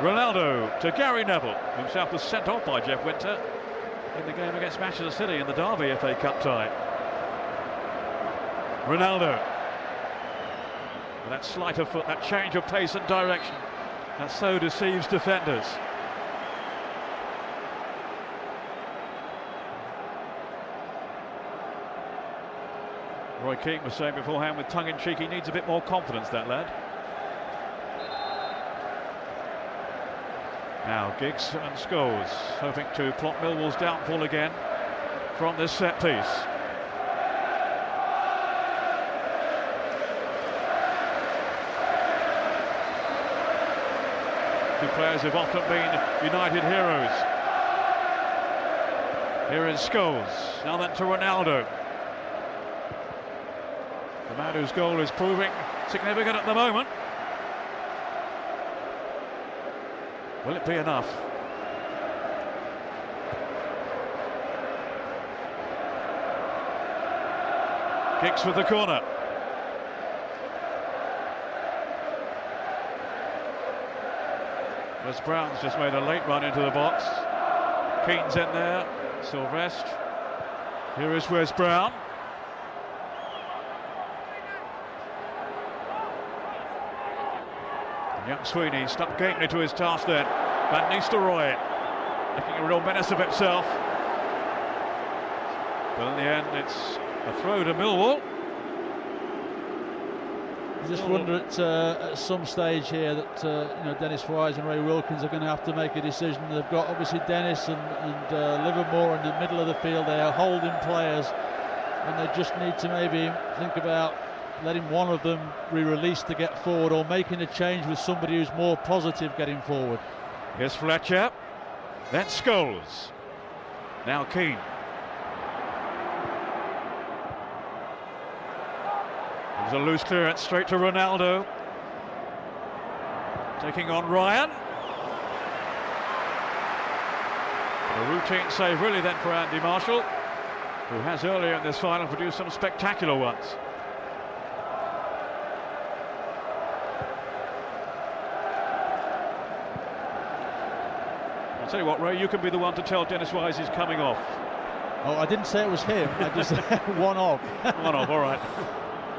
Ronaldo to Gary Neville, himself was sent off by Jeff Winter in the game against Manchester City in the Derby FA Cup tie. Ronaldo. With that sleight of foot, that change of pace and direction, that so deceives defenders. Roy Keane was saying beforehand with tongue-in-cheek, he needs a bit more confidence, that lad. Now Giggs and Scholes hoping to plot Millwall's downfall again from this set piece. Two players have often been United heroes. Here is Scholes, now then to Ronaldo. The man whose goal is proving significant at the moment. Will it be enough? Giggs with the corner. Wes Brown's just made a late run into the box. Keane's in there. Sylvestre. Here is Wes Brown. Young Sweeney stuck gamely to his task then. Van Nistelrooy making a real menace of himself. But in the end, it's a throw to Millwall. I just wonder at some stage here that you know, Dennis Wise and Ray Wilkins are going to have to make a decision. They've got obviously Dennis and Livermore in the middle of the field. They are holding players, and they just need to maybe think about letting one of them be released to get forward, or making a change with somebody who's more positive getting forward. Here's Fletcher, then Scholes, now Keane. There's a loose clearance straight to Ronaldo, taking on Ryan. A routine save really then for Andy Marshall, who has earlier in this final produced some spectacular ones. Tell you what, Ray, you can be the one to tell Dennis Wise he's coming off. Oh, I didn't say it was him. I just said one off. One off, all right.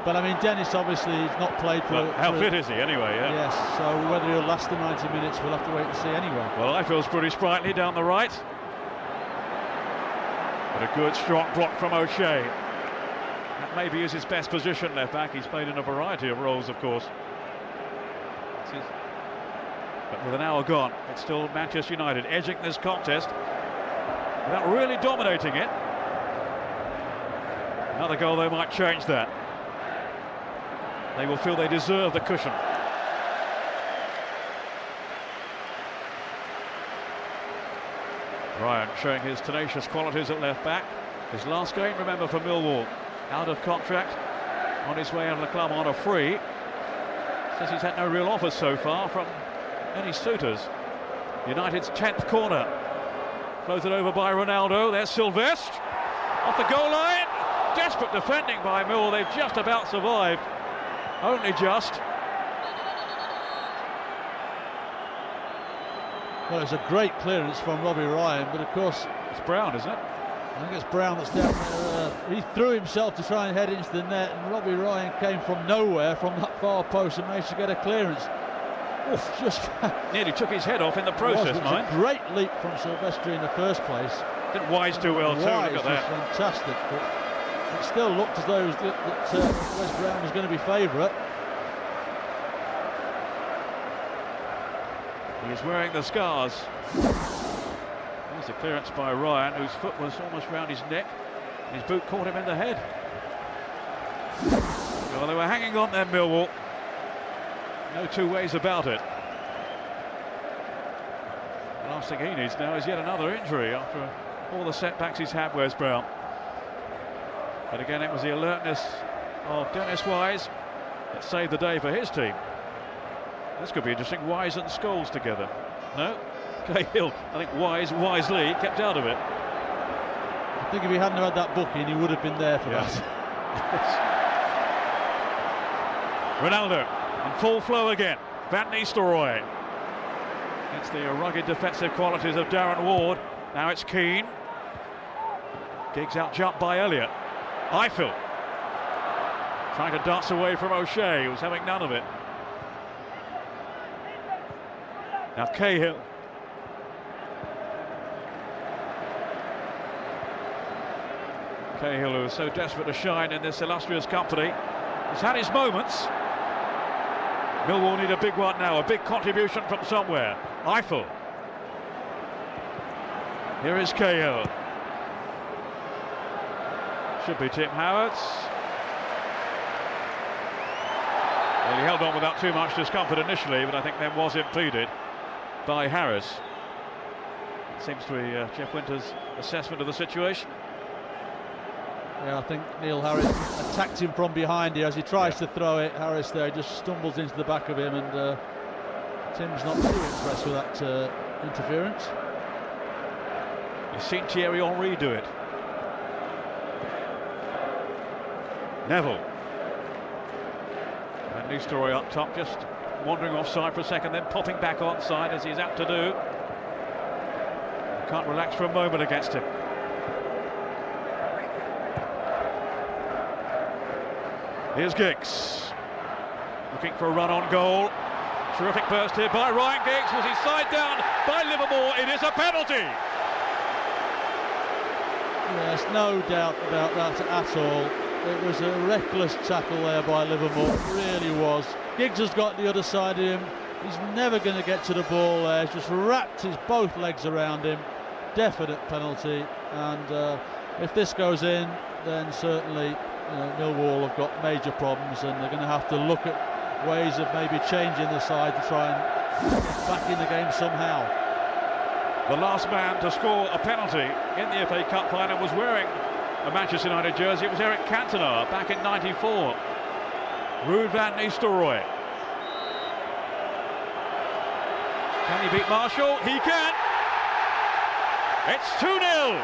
But I mean, Dennis obviously has not played for. Well, how fit is he anyway? Yeah. Yes. So whether he'll last the 90 minutes, we'll have to wait and see anyway. Well, I feels pretty sprightly down the right. But a good strong block from O'Shea. That maybe is his best position, left back. He's played in a variety of roles, of course. But with an hour gone, it's still Manchester United edging this contest without really dominating it. Another goal, though, might change that. They will feel they deserve the cushion. Ryan showing his tenacious qualities at left back. His last game, remember, for Millwall, out of contract, on his way out of the club on a free. Says he's had no real offers so far from any suitors. United's 10th corner. Floated over by Ronaldo. There's Sylvestre off the goal line. Desperate defending by Millwall. They've just about survived. Only just. Well, it's a great clearance from Robbie Ryan, but of course it's Brown, isn't it? I think it's Brown that's down there. He threw himself to try and head into the net, and Robbie Ryan came from nowhere from that far post and managed to get a clearance. Oof, just nearly took his head off in the process, mate. A great leap from Sylvestre in the first place. Didn't Wise do well too? Look at that. Fantastic, but it still looked as though Wes Brown was going to be favourite. He's wearing the scars. There's a clearance by Ryan, whose foot was almost round his neck. His boot caught him in the head. Well, they were hanging on there, Millwall. No two ways about it. The last thing he needs now is yet another injury after all the setbacks he's had, Wes Brown. But again, it was the alertness of Dennis Wise that saved the day for his team. This could be interesting. Wise and Scholes together. No? Cahill. I think wisely kept out of it. I think if he hadn't had that booking, he would have been there for that. Ronaldo in full flow again. Van Nistelrooy. It's the rugged defensive qualities of Darren Ward. Now it's Keane. Giggs out jumped by Elliott. Eiffel trying to dance away from O'Shea, who was having none of it. Now Cahill. Cahill, who is so desperate to shine in this illustrious company, has had his moments. Millwall need a big one now, a big contribution from somewhere. Eiffel. Here is Cahill. Should be Tim Howard. Well, he held on without too much discomfort initially, but I think then was impeded by Harris. Seems to be Jeff Winter's assessment of the situation. Yeah, I think Neil Harris attacked him from behind here as he tries to throw it. Harris there just stumbles into the back of him, and Tim's not too impressed with that interference. You've seen Thierry Henry do it. Neville. And Nistelrooy up top, just wandering offside for a second, then popping back onside as he's apt to do. Can't relax for a moment against him. Here's Giggs, looking for a run on goal. Terrific burst here by Ryan Giggs. Was he side down by Livermore? It is a penalty. Yes, no doubt about that at all. It was a reckless tackle there by Livermore, it really was. Giggs has got the other side of him. He's never going to get to the ball there. He's just wrapped his both legs around him. Definite penalty, and if this goes in, then certainly Millwall have got major problems, and they're going to have to look at ways of maybe changing the side to try and get back in the game somehow. The last man to score a penalty in the FA Cup final was wearing a Manchester United jersey. It was Eric Cantona back in '94. Ruud van Nistelrooy. Can he beat Marshall? He can. It's 2-0.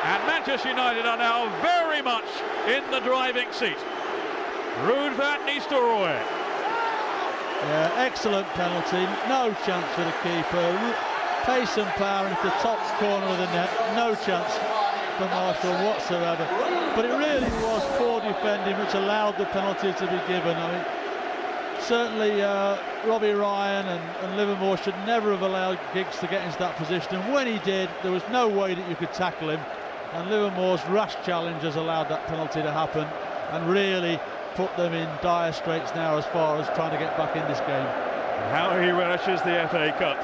And Manchester United are now very much in the driving seat. Ruud van Nistelrooy. Yeah, excellent penalty. No chance for the keeper. Pace and power into the top corner of the net. No chance for Marshall whatsoever. But it really was poor defending which allowed the penalty to be given. I mean, certainly Robbie Ryan and Livermore should never have allowed Giggs to get into that position. And when he did, there was no way that you could tackle him. and Livermore's rash challenge has allowed that penalty to happen and really put them in dire straits now as far as trying to get back in this game. How he relishes the FA Cup.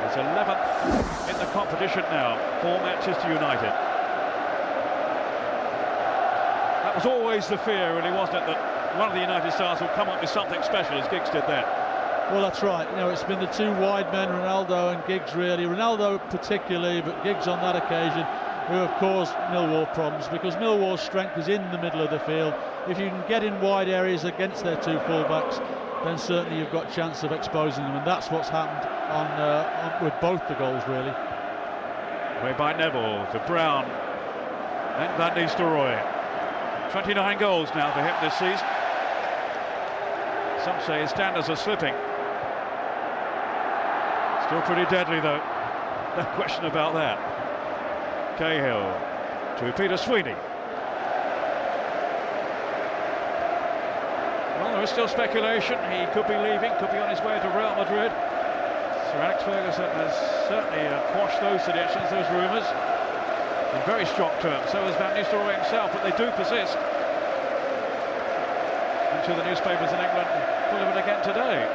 He's 11th in the competition now for Manchester United. That was always the fear, really, wasn't it, that one of the United stars will come up with something special, as Giggs did then. Well, that's right. You know, it's been the two wide men, Ronaldo and Giggs, really. Ronaldo particularly, but Giggs on that occasion, who have caused Millwall problems, because Millwall's strength is in the middle of the field. If you can get in wide areas against their two full-backs, then certainly you've got a chance of exposing them, and that's what's happened on with both the goals, really. Way by Neville to Brown, then Van Nistelrooy. 29 goals now for him this season. Some say his standards are slipping. Still pretty deadly, though. No question about that. Cahill to Peter Sweeney. Well, there is still speculation. He could be leaving, could be on his way to Real Madrid. Sir Alex Ferguson has certainly quashed those seditions, those rumours, in very strong terms. So has Van Nistelrooy himself, but they do persist. I'm sure the newspapers in England full of it again today.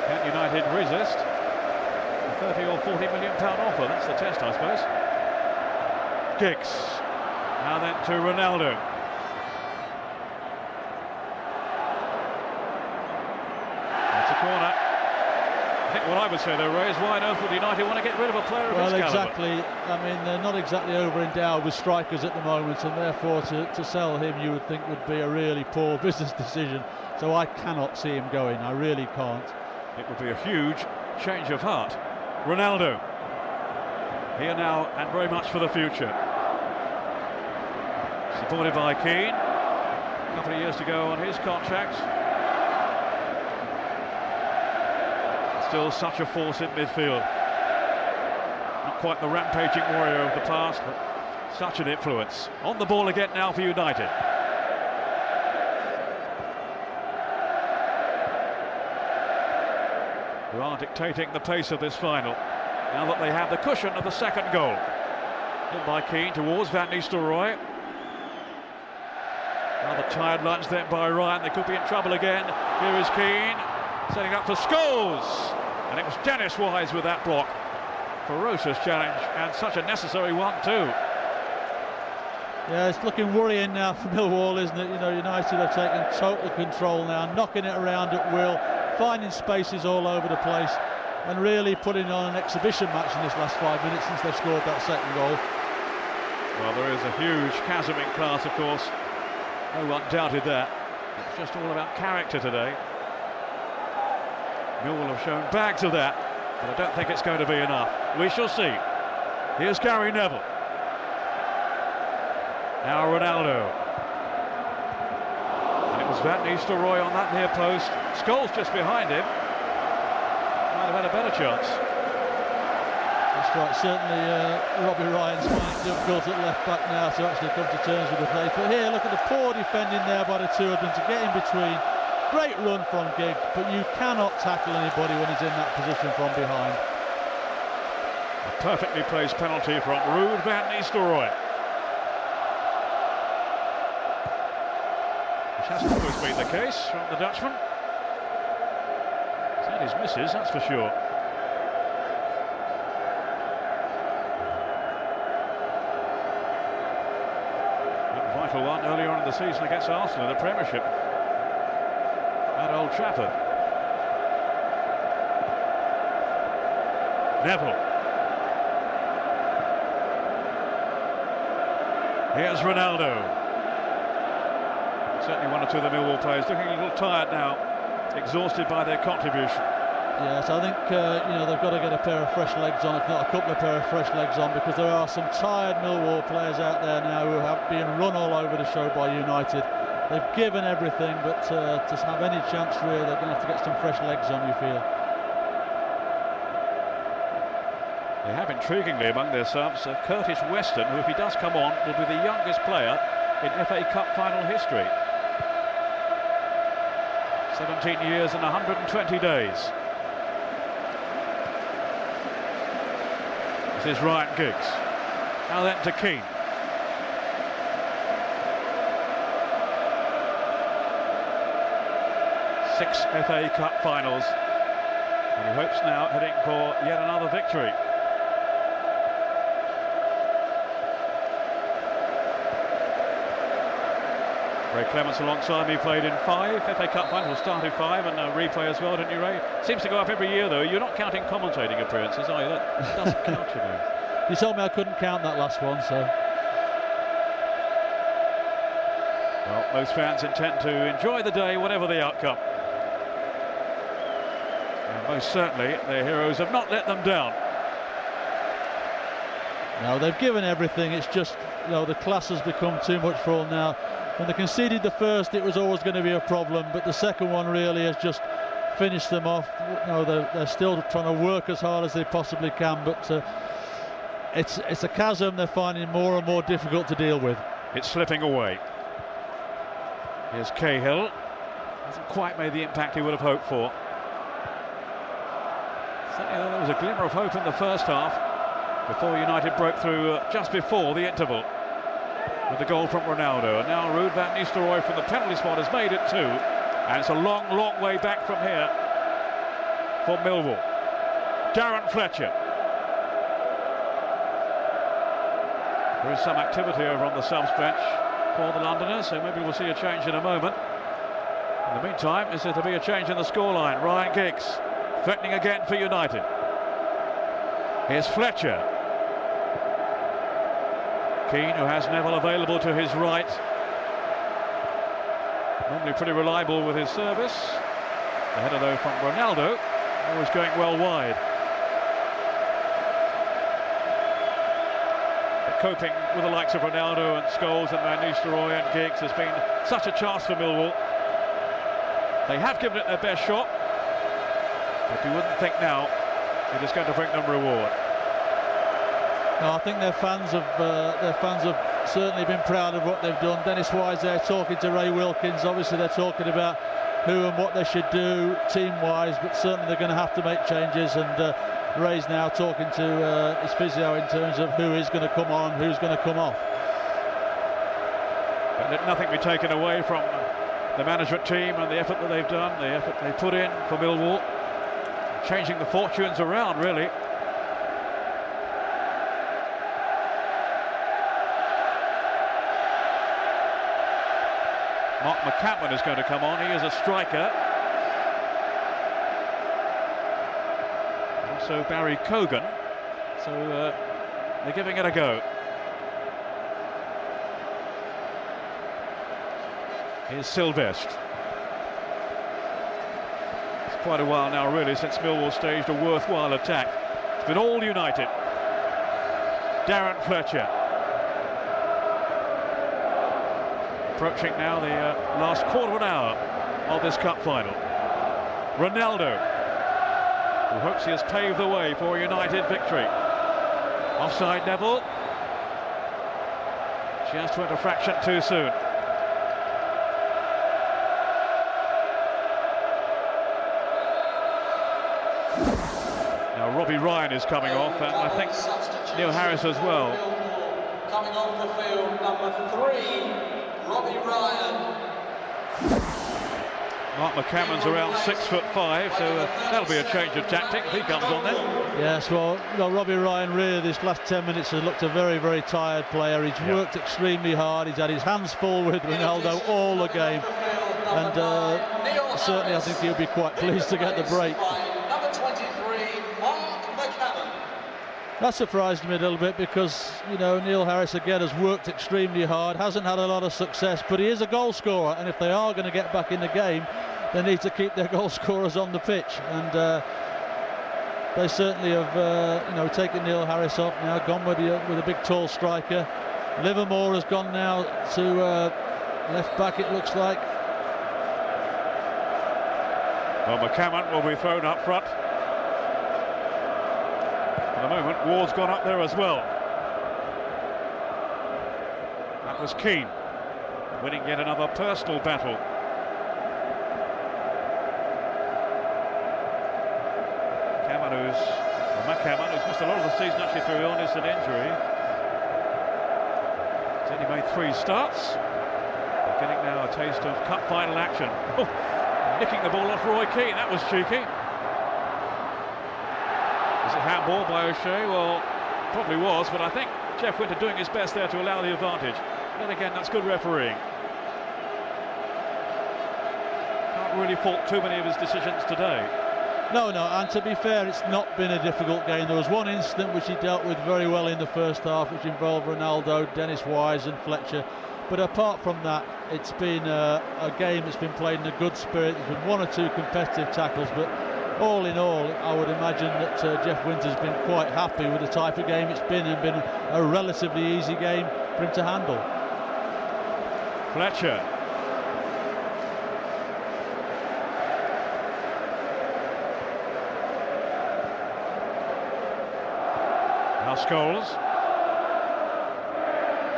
Can United resist a 30 or 40 million pound offer? That's the test, I suppose. Giggs. Now then to Ronaldo. That's a corner. I think what I would say though, Ray, is why on earth would United want to get rid of a player of his calibre? Well, exactly. I mean, they're not exactly over-endowed with strikers at the moment, and therefore to sell him, you would think, would be a really poor business decision. So I cannot see him going. I really can't. It would be a huge change of heart. Ronaldo. Here now and very much for the future. Supported by Keane. A couple of years to go on his contract. Still such a force in midfield. Not quite the rampaging warrior of the past, but such an influence. On the ball again now for United. Who are dictating the pace of this final, now that they have the cushion of the second goal. In by Keane towards Van Nistelrooy. Rather tired lunge then by Ryan. They could be in trouble again. Here is Keane, setting up for Scholes. And it was Dennis Wise with that block. Ferocious challenge, and such a necessary one too. Yeah, it's looking worrying now for Millwall, isn't it? You know, United have taken total control now, knocking it around at will, finding spaces all over the place, and really putting on an exhibition match in this last 5 minutes since they've scored that second goal. Well, there is a huge chasm in class, of course. No one doubted that. It's just all about character today. Millwall have shown bags of that, but I don't think it's going to be enough. We shall see. Here's Gary Neville. Now Ronaldo. And it was Van Nistelrooy on that near post. Scholes just behind him. Might have had a better chance. That's right, certainly Robbie Ryan's finding it difficult at left back now to actually come to terms with the play. But here, look at the poor defending there by the two of them to get in between. Great run from Giggs, but you cannot tackle anybody when he's in that position from behind. A perfectly placed penalty from Ruud Van Nistelrooy. Which hasn't always been the case from the Dutchman. He's had his misses, that's for sure. That vital one earlier on in the season against Arsenal in the Premiership. At Old Trafford. Neville. Here's Ronaldo. Certainly one or two of the Millwall players looking a little tired now, exhausted by their contribution. Yes, I think you know, they've got to get a pair of fresh legs on, if not a couple of pair of fresh legs on, because there are some tired Millwall players out there now who have been run all over the show by United. They've given everything, but to have any chance really, they're going to have to get some fresh legs on, you feel. They have intriguingly among their subs Curtis Weston, who if he does come on will be the youngest player in FA Cup final history. 17 years and 120 days. This is Ryan Giggs. Now then to Keane. Six FA Cup finals. And he hopes now heading for yet another victory. Ray Clements alongside me played in 5 FA Cup finals, started 5 and a replay as well, didn't you, Ray? Seems to go up every year though. You're not counting commentating appearances, are you? That doesn't count, you know. You told me I couldn't count that last one, so. Well, most fans intend to enjoy the day, whatever the outcome. And most certainly, their heroes have not let them down. No, they've given everything. It's just, you know, the class has become too much for all now. When they conceded the first, it was always going to be a problem, but the second one really has just finished them off. You know, they're still trying to work as hard as they possibly can, but it's a chasm they're finding more and more difficult to deal with. It's slipping away. Here's Cahill. Hasn't quite made the impact he would have hoped for. Certainly there was a glimmer of hope in the first half before United broke through just before the interval with the goal from Ronaldo. And now Ruud van Nistelrooy from the penalty spot has made it 2. And it's a long, long way back from here for Millwall. Darren Fletcher. There is some activity over on the subs bench for the Londoners, so maybe we'll see a change in a moment. In the meantime, is there to be a change in the scoreline? Ryan Giggs threatening again for United. Here's Fletcher. Keane, who has Neville available to his right. Normally pretty reliable with his service. The header though from Ronaldo, always going well wide. But coping with the likes of Ronaldo and Scholes and Van Nistelrooy and Giggs has been such a chance for Millwall. They have given it their best shot, but you wouldn't think now it is going to bring them reward. No, I think their fans have certainly been proud of what they've done. Dennis Wise there talking to Ray Wilkins. Obviously they're talking about who and what they should do team-wise, but certainly they're going to have to make changes. And Ray's now talking to his physio in terms of who is going to come on, who's going to come off. But let nothing be taken away from the management team and the effort that they've done, the effort they put in for Millwall, changing the fortunes around, really. Mark McCammon is going to come on. He is a striker. Also Barry Cogan. So they're giving it a go. Here's Sylvestre. It's quite a while now, really, since Millwall staged a worthwhile attack. It's been all United. Darren Fletcher. Approaching now the last quarter of an hour of this cup final. Ronaldo, who hopes he has paved the way for a United victory. Offside Neville. Just went a fraction too soon. Now Robbie Ryan is coming off, and I think Neil Harris as well. Coming off the field, number 3. Robbie Ryan. Mark McCammon's around 6'5", so that'll be a change of tactic if he comes on then. Yes, well, you know, Robbie Ryan really this last 10 minutes has looked a very, very tired player. He's worked extremely hard. He's had his hands full with Ronaldo all the game, and certainly I think he'll be quite pleased to get the break. Number 23, Mark McCammon. That surprised me a little bit because, you know, Neil Harris again has worked extremely hard, hasn't had a lot of success, but he is a goal scorer, and if they are going to get back in the game, they need to keep their goal scorers on the pitch. And they certainly have, you know, taken Neil Harris off now, gone with a big tall striker. Livermore has gone now to left back, it looks like. Well, McCammon will be thrown up front. For the moment, Ward's gone up there as well. That was Keane, winning yet another personal battle. Cameron, who's a McCammon, who's missed a lot of the season actually through illness and injury. He's only made 3 starts. They're getting now a taste of cup final action. Oh, nicking the ball off Roy Keane, that was cheeky. Is it handball by O'Shea? Well, probably was, but I think Jeff Winter doing his best there to allow the advantage. Then again, that's good refereeing. Can't really fault too many of his decisions today. No, and to be fair, it's not been a difficult game. There was one incident which he dealt with very well in the first half, which involved Ronaldo, Dennis Wise and Fletcher. But apart from that, it's been a game that's been played in a good spirit. There's been 1 or 2 competitive tackles, but all in all, I would imagine that Jeff Winter's been quite happy with the type of game it's been, and been a relatively easy game for him to handle. Fletcher. Now Scholes.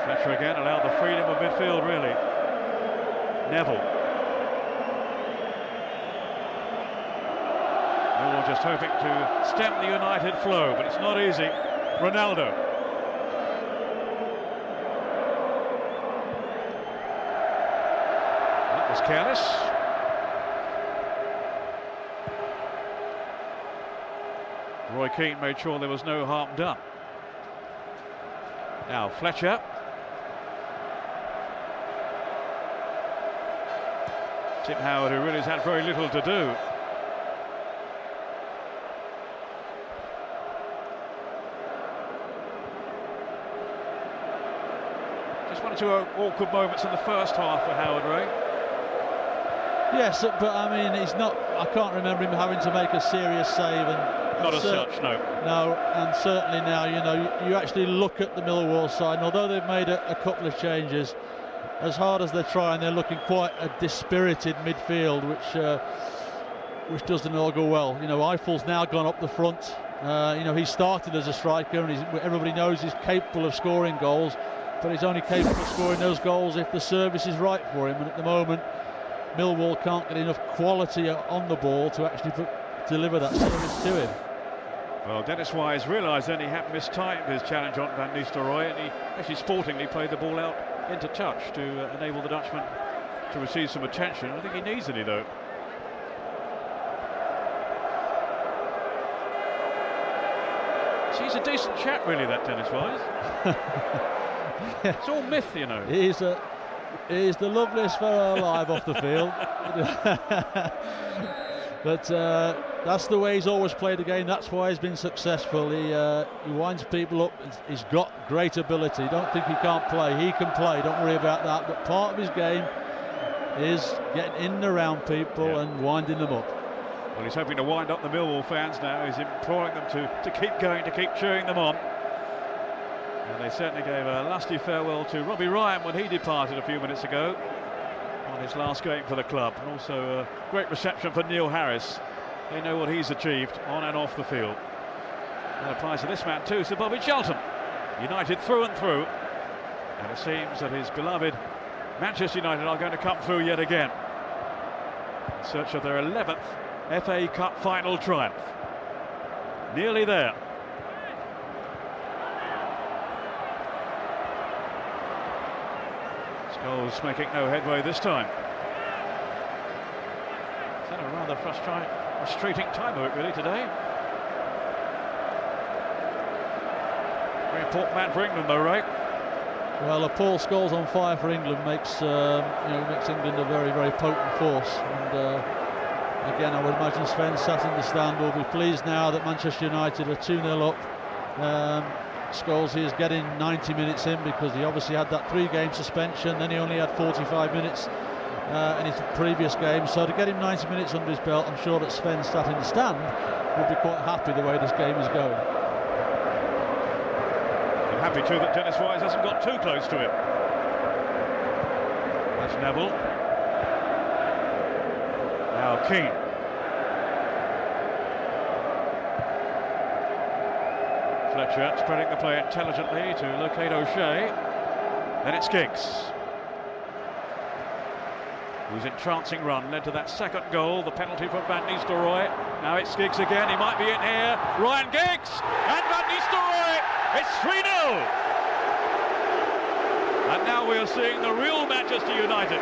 Fletcher again allowed the freedom of midfield, really. Neville. Millwall just hoping to stem the United flow, but it's not easy. Ronaldo. That was careless. Roy Keane made sure there was no harm done. Now Fletcher. Tim Howard, who really has had very little to do. Just 1 or 2 awkward moments in the first half for Howard, Ray. Yes, but I mean, he's not. I can't remember him having to make a serious save, and not as such, no. No, and certainly now, you know, you actually look at the Millwall side, and although they've made a couple of changes, as hard as they're trying, they're looking quite a dispirited midfield, which doesn't all go well. You know, Eiffel's now gone up the front. You know, he started as a striker, and everybody knows he's capable of scoring goals, but he's only capable of scoring those goals if the service is right for him. And at the moment, Millwall can't get enough quality on the ball to actually deliver that service to him. Well, Dennis Wise realised then he had mistimed his challenge on Van Nistelrooy, and he actually sportingly played the ball out into touch to enable the Dutchman to receive some attention. I think he needs any, though. So he's a decent chap, really, that Dennis Wise. It's all myth, you know. He's the loveliest fellow alive off the field. But that's the way he's always played the game. That's why he's been successful. He winds people up. He's got great ability. Don't think he can't play. He can play. Don't worry about that. But part of his game is getting in and around people and winding them up. Well, he's hoping to wind up the Millwall fans now. He's imploring them to keep going, to keep cheering them on. And they certainly gave a lusty farewell to Robbie Ryan when he departed a few minutes ago on his last game for the club. And also a great reception for Neil Harris. They know what he's achieved on and off the field. That applies to this man too, Sir Bobby Charlton. United through and through. And it seems that his beloved Manchester United are going to come through yet again in search of their 11th FA Cup final triumph. Nearly there. Scholes making no headway this time. It's had a rather frustrating time of it really today. Very important man for England though, right? Well, a Paul Scholes on fire for England makes England a very, very potent force. And again, I would imagine Sven sat in the stand will be pleased now that Manchester United are 2-0 up. Scholes is getting 90 minutes in because he obviously had that 3-game suspension, then he only had 45 minutes in his previous game. So to get him 90 minutes under his belt, I'm sure that Sven sat in the stand will be quite happy the way this game is going. I'm happy too that Dennis Wise hasn't got too close to him. That's Neville. Now Keane. Fletcher spreading the play intelligently to locate O'Shea. Then it's Giggs. whose entrancing run led to that second goal, the penalty for Van Nistelrooy. Now it's Giggs again, he might be in here. Ryan Giggs and Van Nistelrooy, it's 3-0. And now we are seeing the real Manchester United.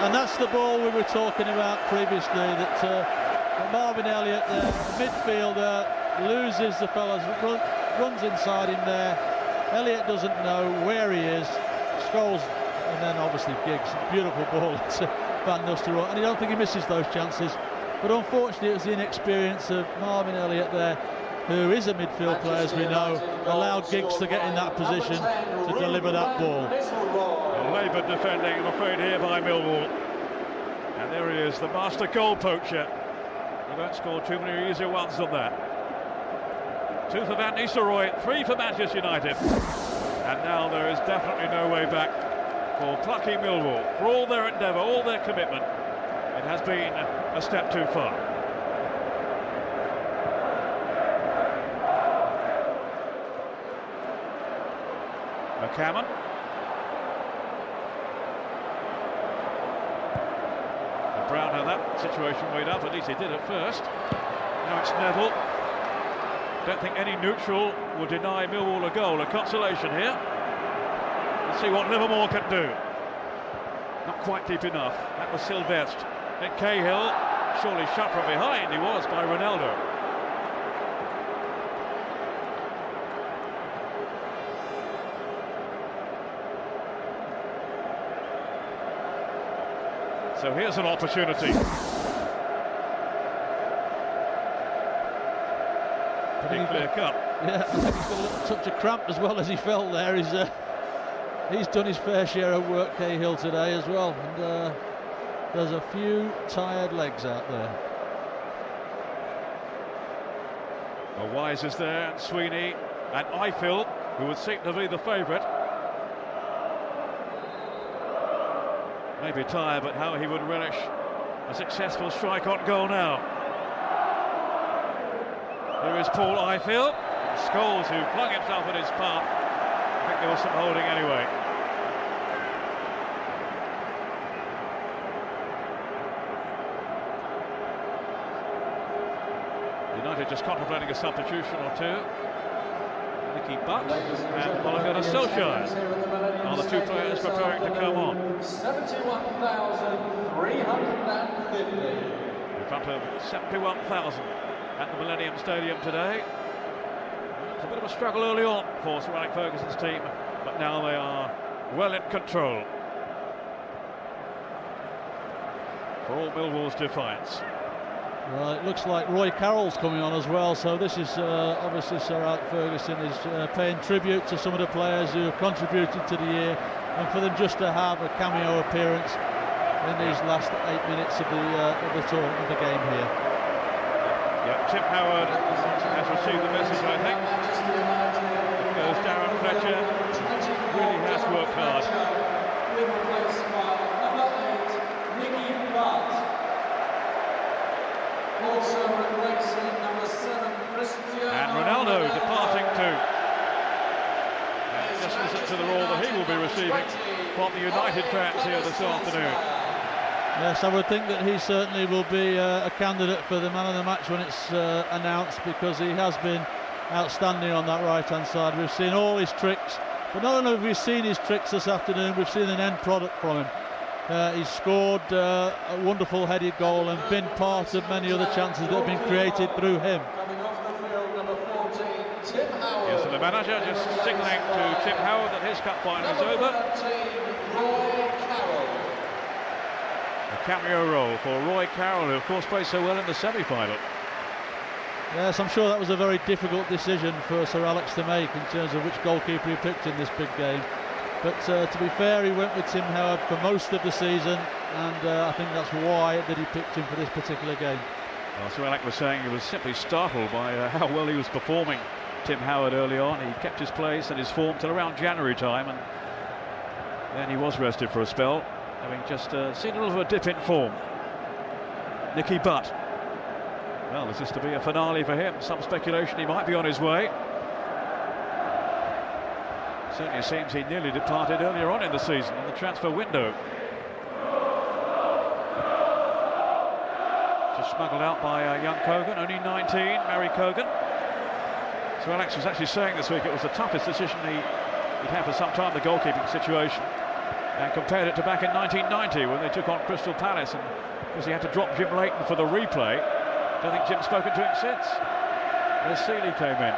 And that's the ball we were talking about previously, that Marvin Elliott, the midfielder, loses the fellas, runs inside him there. Elliott doesn't know where he is, scrolls, and then obviously Giggs, beautiful ball to Van Nistelrooy, and I don't think he misses those chances. But unfortunately it was the inexperience of Marvin Elliott there, who is a midfield player as we know, allowed Giggs to get in that position to deliver that ball. Laboured defending, I'm afraid, here by Millwall. And there he is, the master goal poacher. He won't score too many easier ones than that. 2 for Van Nistelrooy, 3 for Manchester United. And now there is definitely no way back for plucky Millwall. For all their endeavour, all their commitment, it has been a step too far. McCammon. Brown had that situation weighed up, at least he did at first. Now it's Neville. Don't think any neutral will deny Millwall a goal, a consolation here. Let's see what Livermore can do. Not quite deep enough. That was Sylvestre. Then Cahill, surely shot from behind, he was by Ronaldo. So here's an opportunity. Pretty clear cut. Yeah, I think he's got a little touch of cramp as well as he fell there. He's done his fair share of work, Cahill, today as well. And there's a few tired legs out there. Well, Wise is there, and Sweeney, and Eiffel, who would seem to be the favourite. Maybe tired, but how he would relish a successful strike on goal now. Here is Paul Eiffel. Scholes, who flung himself in his path. I think there was some holding anyway. United just contemplating a substitution or two. Nicky Butt and Ole Gunnar Solskjaer are the 2 players preparing to come on. 71,350. In front of 71,000 at the Millennium Stadium today. It's a bit of a struggle early on for Sir Alex Ferguson's team, but now they are well in control. For all Millwall's defiance. Well, it looks like Roy Carroll's coming on as well, so this is obviously Sir Alex Ferguson is paying tribute to some of the players who have contributed to the year, and for them just to have a cameo appearance in these last 8 minutes of the game here. Yeah, Tim Howard has received the message, I think. There goes Darren Fletcher, really has worked hard. And Ronaldo departing too. And just listen to the roar that he will be receiving from the United fans here this afternoon. Yes, I would think that he certainly will be a candidate for the man of the match when it's announced, because he has been outstanding on that right-hand side. We've seen all his tricks, but not only have we seen his tricks this afternoon, we've seen an end product from him. He's scored a wonderful headed goal and been part of many other chances that have been created through him. Yes, and the manager just signalling to Tim Howard that his cup final is over. A cameo role for Roy Carroll, who of course played so well in the semi-final. Yes, I'm sure that was a very difficult decision for Sir Alex to make in terms of which goalkeeper he picked in this big game. But to be fair, he went with Tim Howard for most of the season, and I think that's why that he picked him for this particular game. Well, Sir Alex was saying he was simply startled by how well he was performing, Tim Howard, early on. He kept his place and his form till around January time, and then he was rested for a spell, having just seen a little of a dip in form. Nicky Butt. Well, this is to be a finale for him. Some speculation he might be on his way. Certainly seems he nearly departed earlier on in the season in the transfer window. Just smuggled out by young Kogan, only 19, Mary Kogan. So Alex was actually saying this week it was the toughest decision he'd had for some time, the goalkeeping situation. And compared it to back in 1990 when they took on Crystal Palace, and because he had to drop Jim Leighton for the replay. Don't think Jim's spoken to him since. As Seeley came in.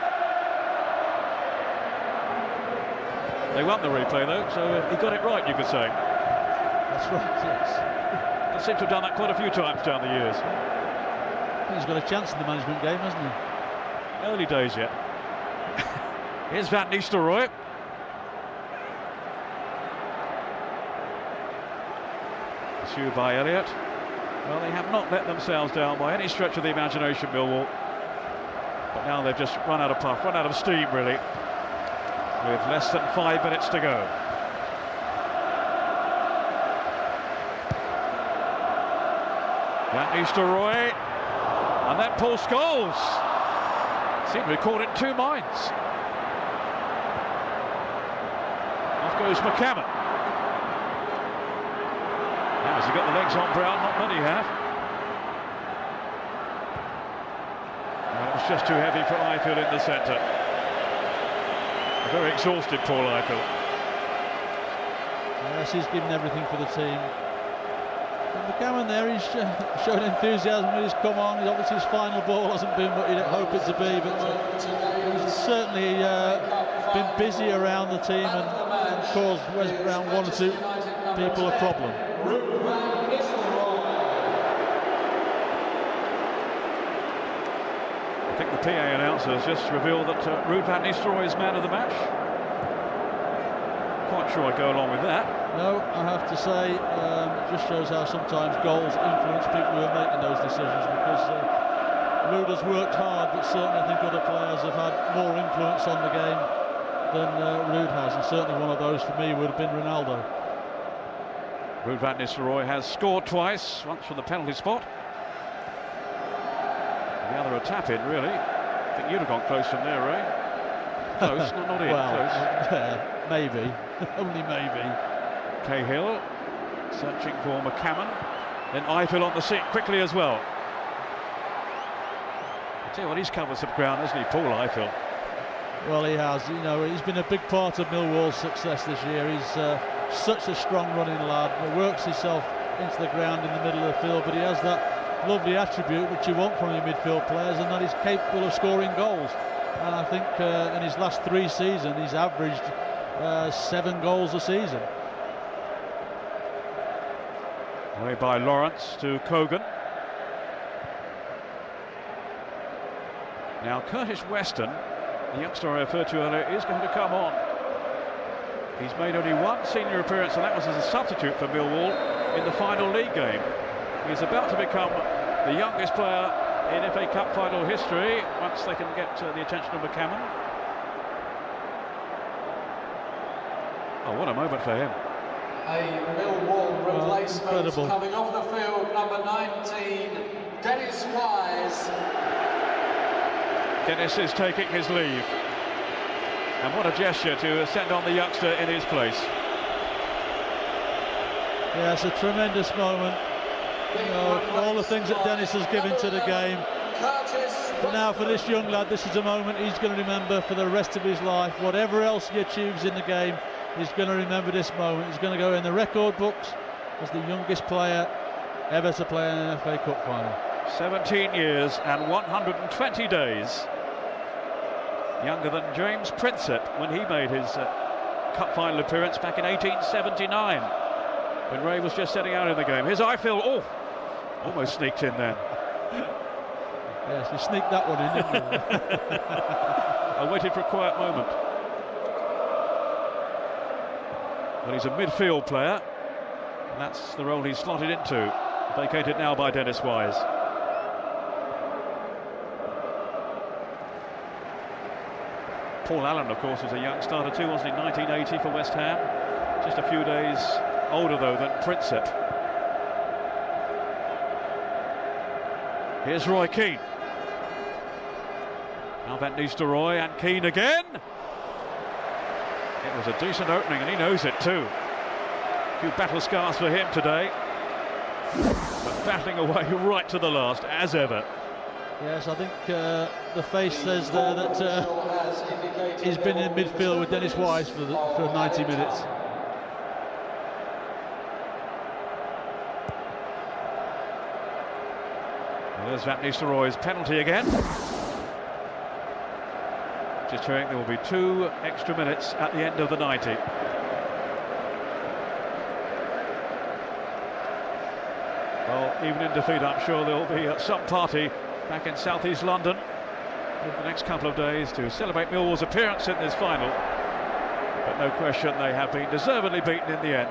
They won the replay though, so he got it right, you could say. That's right, yes. They seem to have done that quite a few times down the years. He's got a chance in the management game, hasn't he? Early days yet. Here's Van Nistelrooy. Pursued by Elliott. Well, they have not let themselves down by any stretch of the imagination, Millwall. But now they've just run out of puff, run out of steam, really, with less than 5 minutes to go. Van Nistelrooy, and then Paul Scholes. Seem to be caught in two minds. Off goes McCammon. Now, has he got the legs on Brown? Not many have. And it was just too heavy for Ifield in the centre. A very exhausted Paul Ifield. Yes, he's given everything for the team. And McCammon there, he's shown enthusiasm when he's come on. Obviously his final ball hasn't been what you'd hope it to be, but he's certainly been busy around the team and caused West Brown one or two people a problem. I think the PA announcer has just revealed that Ruud van Nistelrooy is man of the match. Quite sure I'd go along with that. No, I have to say, it just shows how sometimes goals influence people who are making those decisions, because Ruud has worked hard, but certainly I think other players have had more influence on the game than Ruud has, and certainly one of those for me would have been Ronaldo. Ruud van Nistelrooy has scored twice, once from the penalty spot. The other a tap in, really. I think you'd have gone close from there, Ray. Close, not in, well, close. Maybe, only maybe. Cahill searching for McCammon. Then Ifield on the seat quickly as well. I tell you what, he's covered some ground, hasn't he, Paul Ifield? Well, he has. You know, he's been a big part of Millwall's success this year. He's such a strong running lad. He works himself into the ground in the middle of the field, but he has that lovely attribute which you want from your midfield players, and that he's capable of scoring goals. And I think in his last 3 seasons he's averaged 7 goals a season. Away by Lawrence to Kogan. Now Curtis Weston, the youngster I referred to earlier, is going to come on. He's made only 1 senior appearance, and that was as a substitute for Millwall in the final league game. He's about to become the youngest player in FA Cup final history once they can get the attention of McCammon. Oh, what a moment for him. A Millwall replacement coming off the field, number 19, Dennis Wise. Dennis is taking his leave. And what a gesture to send on the youngster in his place. Yeah, it's a tremendous moment. You know, for all the things that Dennis has given to the game. But now for this young lad, this is a moment he's going to remember for the rest of his life. Whatever else he achieves in the game, he's going to remember this moment. He's going to go in the record books as the youngest player ever to play in an FA Cup final. 17 years and 120 days. Younger than James Prinsep when he made his cup final appearance back in 1879, when Ray was just setting out in the game. Here's Ifield. Oh, almost sneaked in there. Yes, you sneaked that one in, didn't you? I waited for a quiet moment. Well, he's a midfield player, and that's the role he's slotted into, vacated now by Dennis Wise. Paul Allen, of course, was a young starter too, wasn't he? 1980 for West Ham. Just a few days older, though, than Prinsep. Here's Roy Keane. Now Van Nistelrooy and Keane again. It was a decent opening, and he knows it too. A few battle scars for him today. but battling away right to the last, as ever. Yes, I think the face says there that he's been in midfield with Dennis Wise for 90 minutes. Well, there's Van Nistelrooy's penalty again. Just showing there will be 2 extra minutes at the end of the 90. Well, even in defeat, I'm sure there will be some party back in southeast London over the next couple of days to celebrate Millwall's appearance in this final. But no question, they have been deservedly beaten in the end.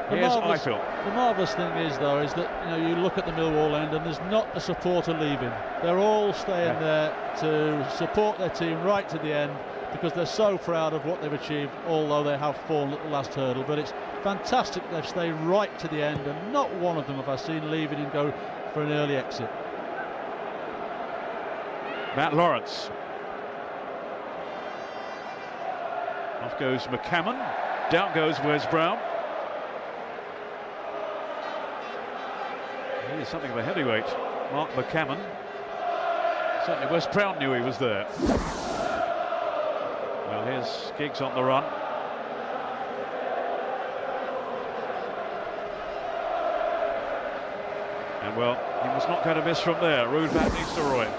Here's Eiffel. The marvellous thing is, though, is that you look at the Millwall end and there's not a supporter leaving. They're all staying there to support their team right to the end because they're so proud of what they've achieved, although they have fallen at the last hurdle. But it's fantastic they've stayed right to the end, and not one of them have I seen leaving and go for an early exit. Matt Lawrence. Off goes McCammon. Down goes Wes Brown. He is something of a heavyweight, Mark McCammon. Certainly Wes Brown knew he was there. Well, here's Giggs on the run. And well, he was not going to miss from there. Ruud van Nistelrooy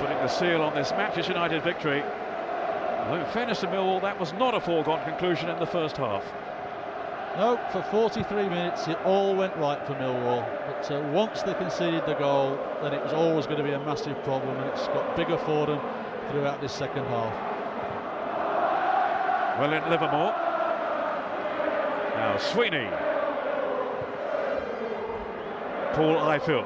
putting the seal on this Manchester United victory. Although in fairness to Millwall, that was not a foregone conclusion in the first half. No, for 43 minutes it all went right for Millwall, but once they conceded the goal, then it was always going to be a massive problem, and it's got bigger for them throughout this second half. Well, in Livermore. Now Sweeney. Paul Eiffel.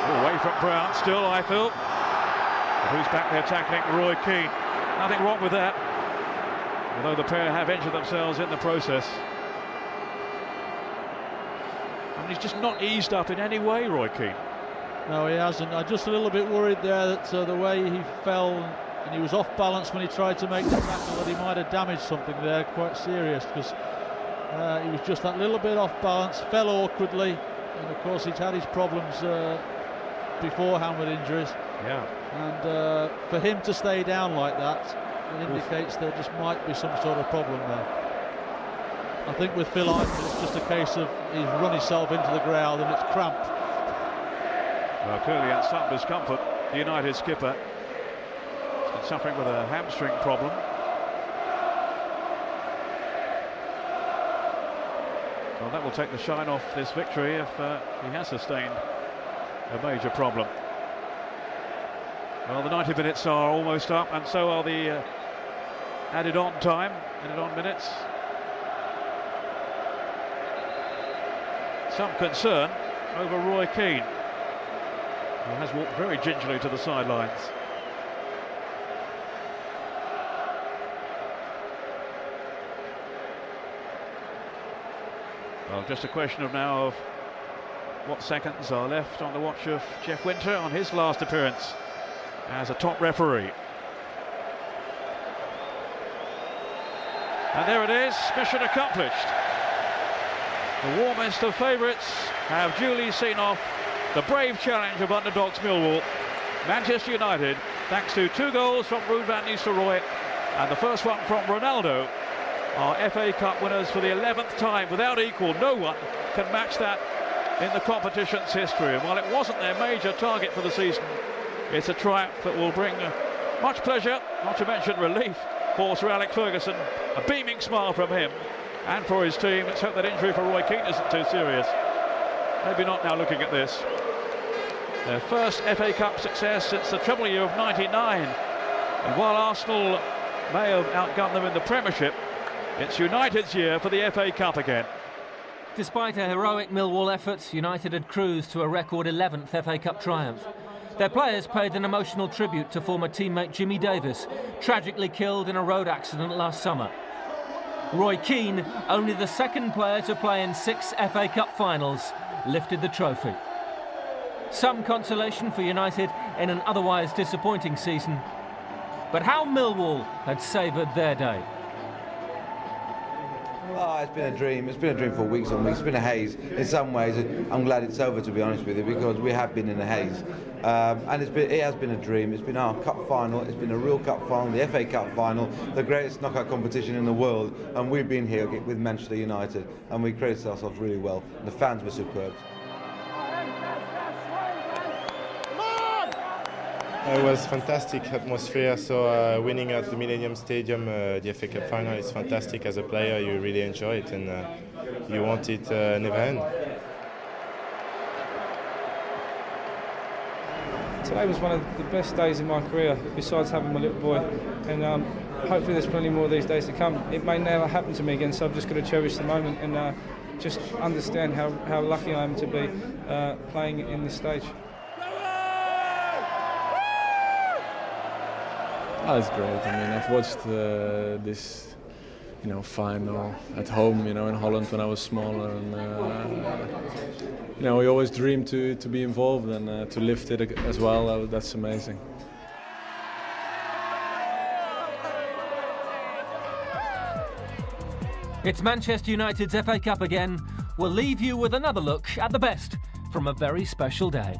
Away from Brown, still Eiffel. Who's back there tackling? Roy Keane. Nothing wrong with that, although the pair have injured themselves in the process. I mean, he's just not eased up in any way, Roy Keane. No, he hasn't. I'm just a little bit worried there that the way he fell and he was off balance when he tried to make the tackle, that he might have damaged something there quite serious, because he was just that little bit off balance, fell awkwardly, and of course he's had his problems beforehand with injuries. Yeah. And for him to stay down like that, it indicates there just might be some sort of problem there. I think with Phil Eiffel, it's just a case of he's run himself into the ground and it's cramped. Well, clearly at some discomfort, the United skipper has been suffering with a hamstring problem. Well, that will take the shine off this victory if he has sustained a major problem. Well, the 90 minutes are almost up, and so are the added on minutes. Some concern over Roy Keane, who has walked very gingerly to the sidelines. Well, just a question of now of what seconds are left on the watch of Jeff Winter on his last appearance as a top referee. And there it is, mission accomplished. The warmest of favourites have duly seen off the brave challenge of underdogs Millwall. Manchester United, thanks to 2 goals from Ruud van Nistelrooy and the first one from Ronaldo, are FA Cup winners for the 11th time without equal. No one can match that in the competition's history. And while it wasn't their major target for the season, it's a triumph that will bring much pleasure, not to mention relief, for Sir Alex Ferguson. A beaming smile from him and for his team. Let's hope that injury for Roy Keane isn't too serious. Maybe not now looking at this. Their first FA Cup success since the treble year of '99. And while Arsenal may have outgunned them in the Premiership, it's United's year for the FA Cup again. Despite a heroic Millwall effort, United had cruised to a record 11th FA Cup triumph. Their players paid an emotional tribute to former teammate Jimmy Davis, tragically killed in a road accident last summer. Roy Keane, only the second player to play in 6 FA Cup finals, lifted the trophy. Some consolation for United in an otherwise disappointing season. But how Millwall had savoured their day. Oh, it's been a dream. It's been a dream for weeks and weeks. It's been a haze. In some ways, I'm glad it's over, to be honest with you, because we have been in a haze. And it has been a dream. It's been our cup final. It's been a real cup final, the FA Cup final, the greatest knockout competition in the world. And we've been here with Manchester United, and we credited ourselves really well. And the fans were superb. It was fantastic atmosphere, so winning at the Millennium Stadium, the FA Cup final, is fantastic. As a player, you really enjoy it, and you want it never end. Today was one of the best days in my career, besides having my little boy, and hopefully there's plenty more of these days to come. It may never happen to me again, so I'm just going to cherish the moment and just understand how lucky I am to be playing in this stage. Oh, it's great. I mean, I've watched this, final at home, in Holland when I was smaller, and we always dreamed to be involved and to lift it as well. That's amazing. It's Manchester United's FA Cup again. We'll leave you with another look at the best from a very special day.